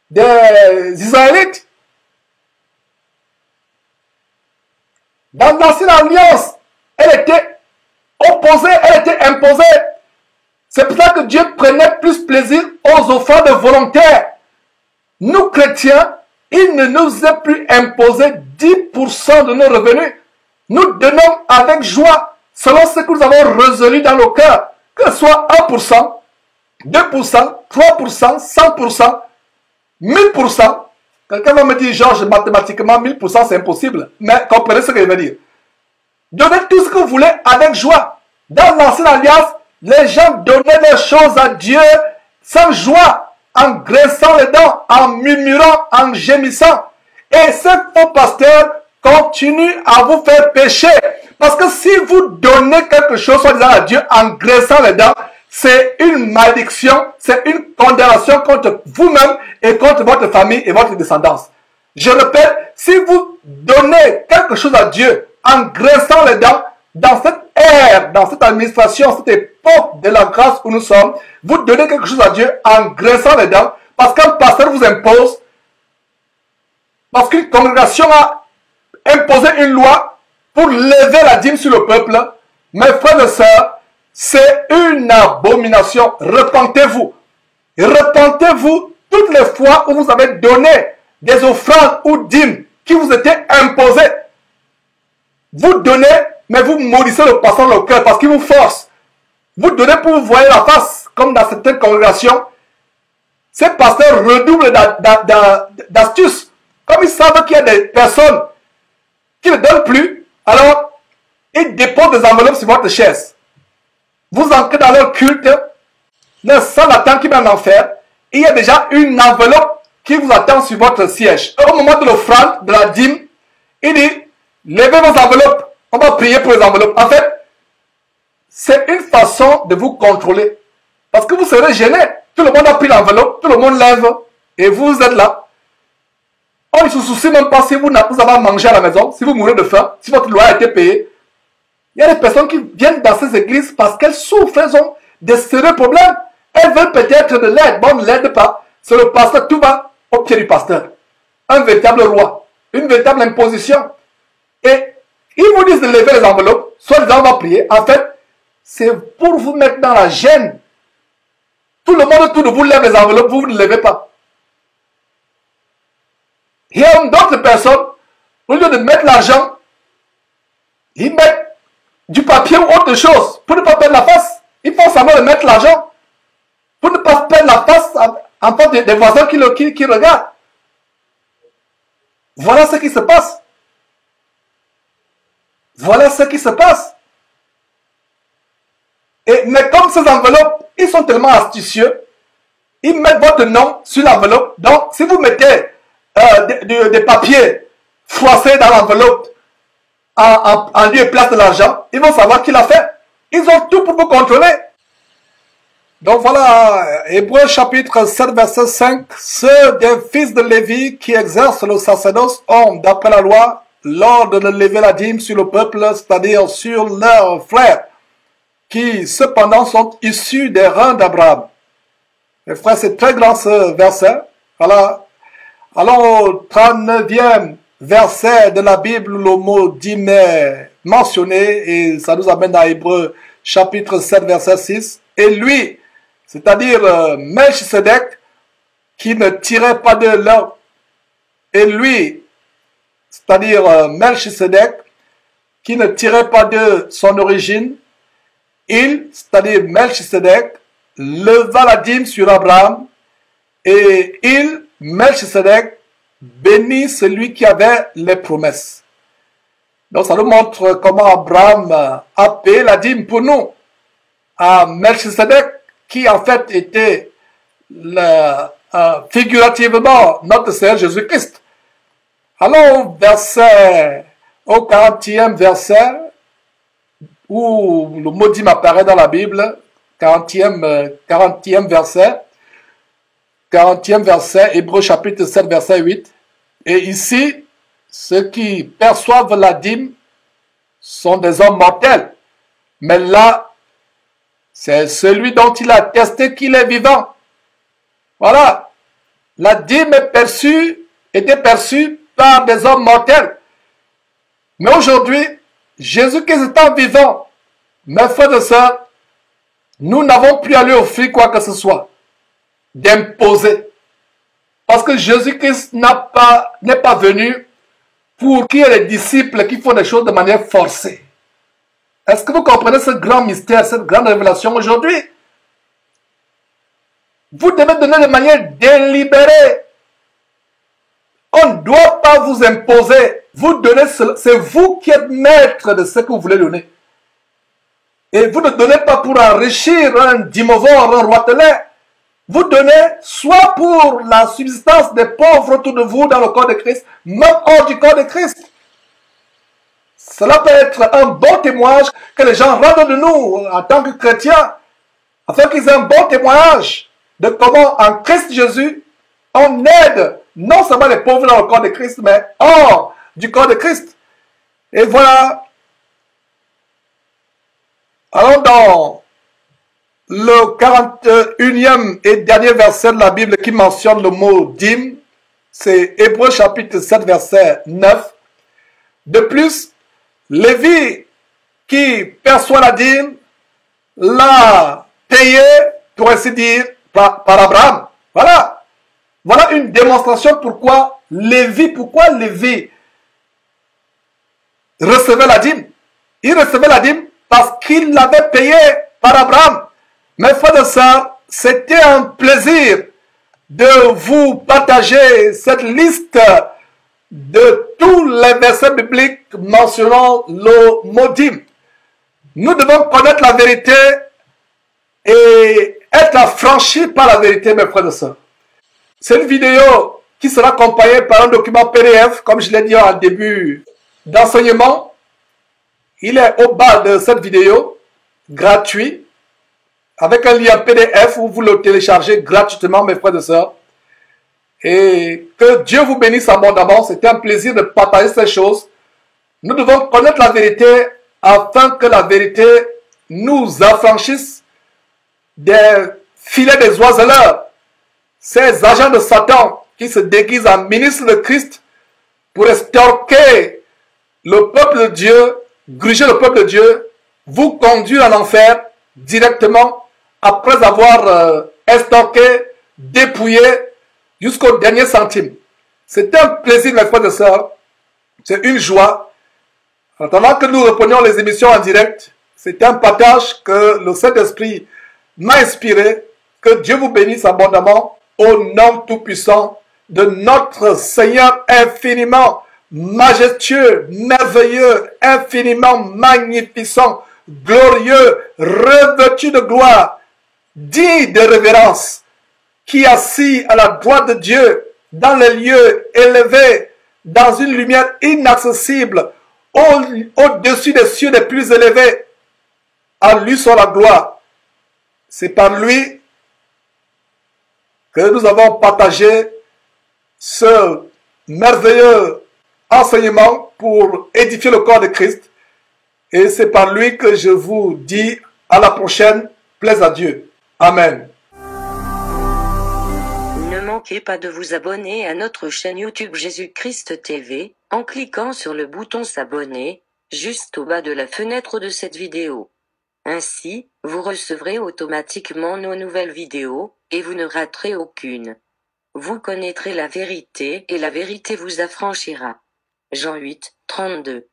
des Israélites. Dans l'ancienne alliance, elle était opposée, elle était imposée. C'est pour ça que Dieu prenait plus plaisir aux offrandes volontaires. Nous, chrétiens, il ne nous est plus imposé 10% de nos revenus. Nous donnons avec joie, selon ce que nous avons résolu dans nos cœurs, que ce soit 1%, 2%, 3%, 100%, 1000%. Quelqu'un va me dire, Georges, mathématiquement, 1000% c'est impossible. Mais comprenez ce que je veux dire. Donnez tout ce que vous voulez avec joie. Dans l'ancienne alliance, les gens donnaient des choses à Dieu sans joie, en graissant les dents, en murmurant, en gémissant. Et ce faux pasteur continue à vous faire pécher. Parce que si vous donnez quelque chose, soi-disant à Dieu, en graissant les dents, c'est une malédiction, c'est une condamnation contre vous-même et contre votre famille et votre descendance. Je répète, si vous donnez quelque chose à Dieu en graissant les dents, dans cette ère, dans cette administration, cette époque de la grâce où nous sommes, vous donnez quelque chose à Dieu en graissant les dents, parce qu'un pasteur vous impose, parce qu'une congrégation a imposé une loi pour lever la dîme sur le peuple. Mes frères et sœurs, c'est une abomination. Repentez-vous. Repentez-vous toutes les fois où vous avez donné des offrandes ou dîmes qui vous étaient imposées. Vous donnez, mais vous maudissez le pasteur dans le cœur parce qu'il vous force. Vous donnez pour vous voir la face, comme dans certaines congrégations. Ces pasteurs redoublent d'astuces. Comme ils savent qu'il y a des personnes qui ne donnent plus, alors ils déposent des enveloppes sur votre chaise. Vous entrez dans leur culte, le sang attend qui met en enfer, et il y a déjà une enveloppe qui vous attend sur votre siège. Au moment de l'offrande, de la dîme, il dit, levez vos enveloppes, on va prier pour les enveloppes. En fait, c'est une façon de vous contrôler. Parce que vous serez gêné. Tout le monde a pris l'enveloppe, tout le monde lève, et vous êtes là. On ne se soucie même pas si vous avez mangé à la maison, si vous mourrez de faim, si votre loi a été payée. Il y a des personnes qui viennent dans ces églises parce qu'elles souffrent, elles ont des sérieux problèmes. Elles veulent peut-être de l'aide, mais on ne l'aide pas. C'est le pasteur, tout va au pied du pasteur. Un véritable roi, une véritable imposition. Et ils vous disent de lever les enveloppes, soit disant on va prier. En fait, c'est pour vous mettre dans la gêne. Tout le monde autour de vous lève les enveloppes, vous ne levez pas. Il y a d'autres personnes, au lieu de mettre l'argent, ils mettent du papier ou autre chose pour ne pas perdre la face. Il faut savoir de mettre l'argent pour ne pas perdre la face en face des voisins qui regardent. Voilà ce qui se passe. Voilà ce qui se passe. Mais comme ces enveloppes, ils sont tellement astucieux, ils mettent votre nom sur l'enveloppe. Donc, si vous mettez des papiers froissés dans l'enveloppe en lieu et place de l'argent, ils vont savoir qui l'a fait. Ils ont tout pour vous contrôler. Donc voilà, Hébreux chapitre 7, verset 5. Ceux des fils de Lévi qui exercent le sacerdoce ont, d'après la loi, l'ordre de lever la dîme sur le peuple, c'est-à-dire sur leurs frères, qui cependant sont issus des reins d'Abraham. Mes frères, c'est très grand ce verset. Voilà. Allons au 39e verset de la Bible, le mot dîme est mentionné et ça nous amène à Hébreux chapitre 7, verset 6. Et lui, c'est-à-dire Melchisedec, qui ne tirait pas de l'or. Et lui, c'est-à-dire Melchisedec, qui ne tirait pas de son origine, il, c'est-à-dire Melchisedec, leva la dîme sur Abraham et il, Melchisedec, bénit celui qui avait les promesses. Donc ça nous montre comment Abraham a payé la dîme pour nous à Melchisedec, qui en fait était figurativement notre Seigneur Jésus-Christ. Alors au 40e verset, où le mot dîme apparaît dans la Bible, 40e verset, Hébreux chapitre 7, verset 8. Et ici, ceux qui perçoivent la dîme sont des hommes mortels. Mais là, c'est celui dont il a attesté qu'il est vivant. Voilà. La dîme était perçue par des hommes mortels. Mais aujourd'hui, Jésus-Christ étant vivant, mes frères et sœurs, nous n'avons plus à lui offrir quoi que ce soit d'imposer. Parce que Jésus-Christ n'est pas venu pour qu'il y ait des disciples qui font des choses de manière forcée. Est-ce que vous comprenez ce grand mystère, cette grande révélation aujourd'hui? Vous devez donner de manière délibérée. On ne doit pas vous imposer. Vous donnez, c'est vous qui êtes maître de ce que vous voulez donner. Et vous ne donnez pas pour enrichir un dimovore, un roitelet. Vous donnez soit pour la subsistance des pauvres autour de vous dans le corps de Christ, même hors du corps de Christ. Cela peut être un bon témoignage que les gens rendent de nous en tant que chrétiens, afin qu'ils aient un bon témoignage de comment en Christ Jésus, on aide non seulement les pauvres dans le corps de Christ, mais hors du corps de Christ. Et voilà. Alors dans le 41e et dernier verset de la Bible qui mentionne le mot dîme, c'est Hébreux chapitre 7 verset 9. De plus, Lévi qui perçoit la dîme l'a payé, pour ainsi dire, par Abraham. Voilà. Voilà une démonstration pourquoi Lévi recevait la dîme. Il recevait la dîme parce qu'il l'avait payé par Abraham. Mes frères et sœurs, c'était un plaisir de vous partager cette liste de tous les versets bibliques mentionnant le mot dîme. Nous devons connaître la vérité et être affranchis par la vérité, mes frères et sœurs. C'est une vidéo qui sera accompagnée par un document PDF, comme je l'ai dit en début d'enseignement. Il est au bas de cette vidéo, gratuit, avec un lien PDF où vous le téléchargez gratuitement, mes frères et sœurs. Et que Dieu vous bénisse abondamment. C'était un plaisir de partager ces choses. Nous devons connaître la vérité afin que la vérité nous affranchisse des filets des oiseleurs, ces agents de Satan qui se déguisent en ministres de Christ pour estorquer le peuple de Dieu, gruger le peuple de Dieu, vous conduire en enfer directement après avoir estorqué, dépouillé jusqu'au dernier centime. C'est un plaisir, mes frères et sœurs. C'est une joie. En attendant que nous reprenions les émissions en direct, c'est un partage que le Saint-Esprit m'a inspiré. Que Dieu vous bénisse abondamment au nom tout-puissant de notre Seigneur infiniment majestueux, merveilleux, infiniment magnificent, glorieux, revêtu de gloire, digne de révérence, qui est assis à la droite de Dieu, dans les lieux élevés, dans une lumière inaccessible, au-dessus des cieux les plus élevés. À lui soit la gloire. C'est par lui que nous avons partagé ce merveilleux enseignement pour édifier le corps de Christ. Et c'est par lui que je vous dis à la prochaine. Plaise à Dieu. Amen. Ne manquez pas de vous abonner à notre chaîne YouTube Jésus-Christ TV, en cliquant sur le bouton s'abonner, juste au bas de la fenêtre de cette vidéo. Ainsi, vous recevrez automatiquement nos nouvelles vidéos, et vous ne raterez aucune. Vous connaîtrez la vérité et la vérité vous affranchira. Jean 8, 32.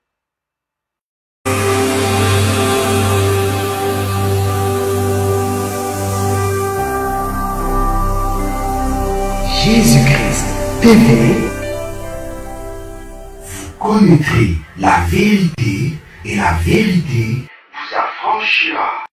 Jésus-Christ TV. Vous connaîtrez la vérité et la vérité vous affranchira.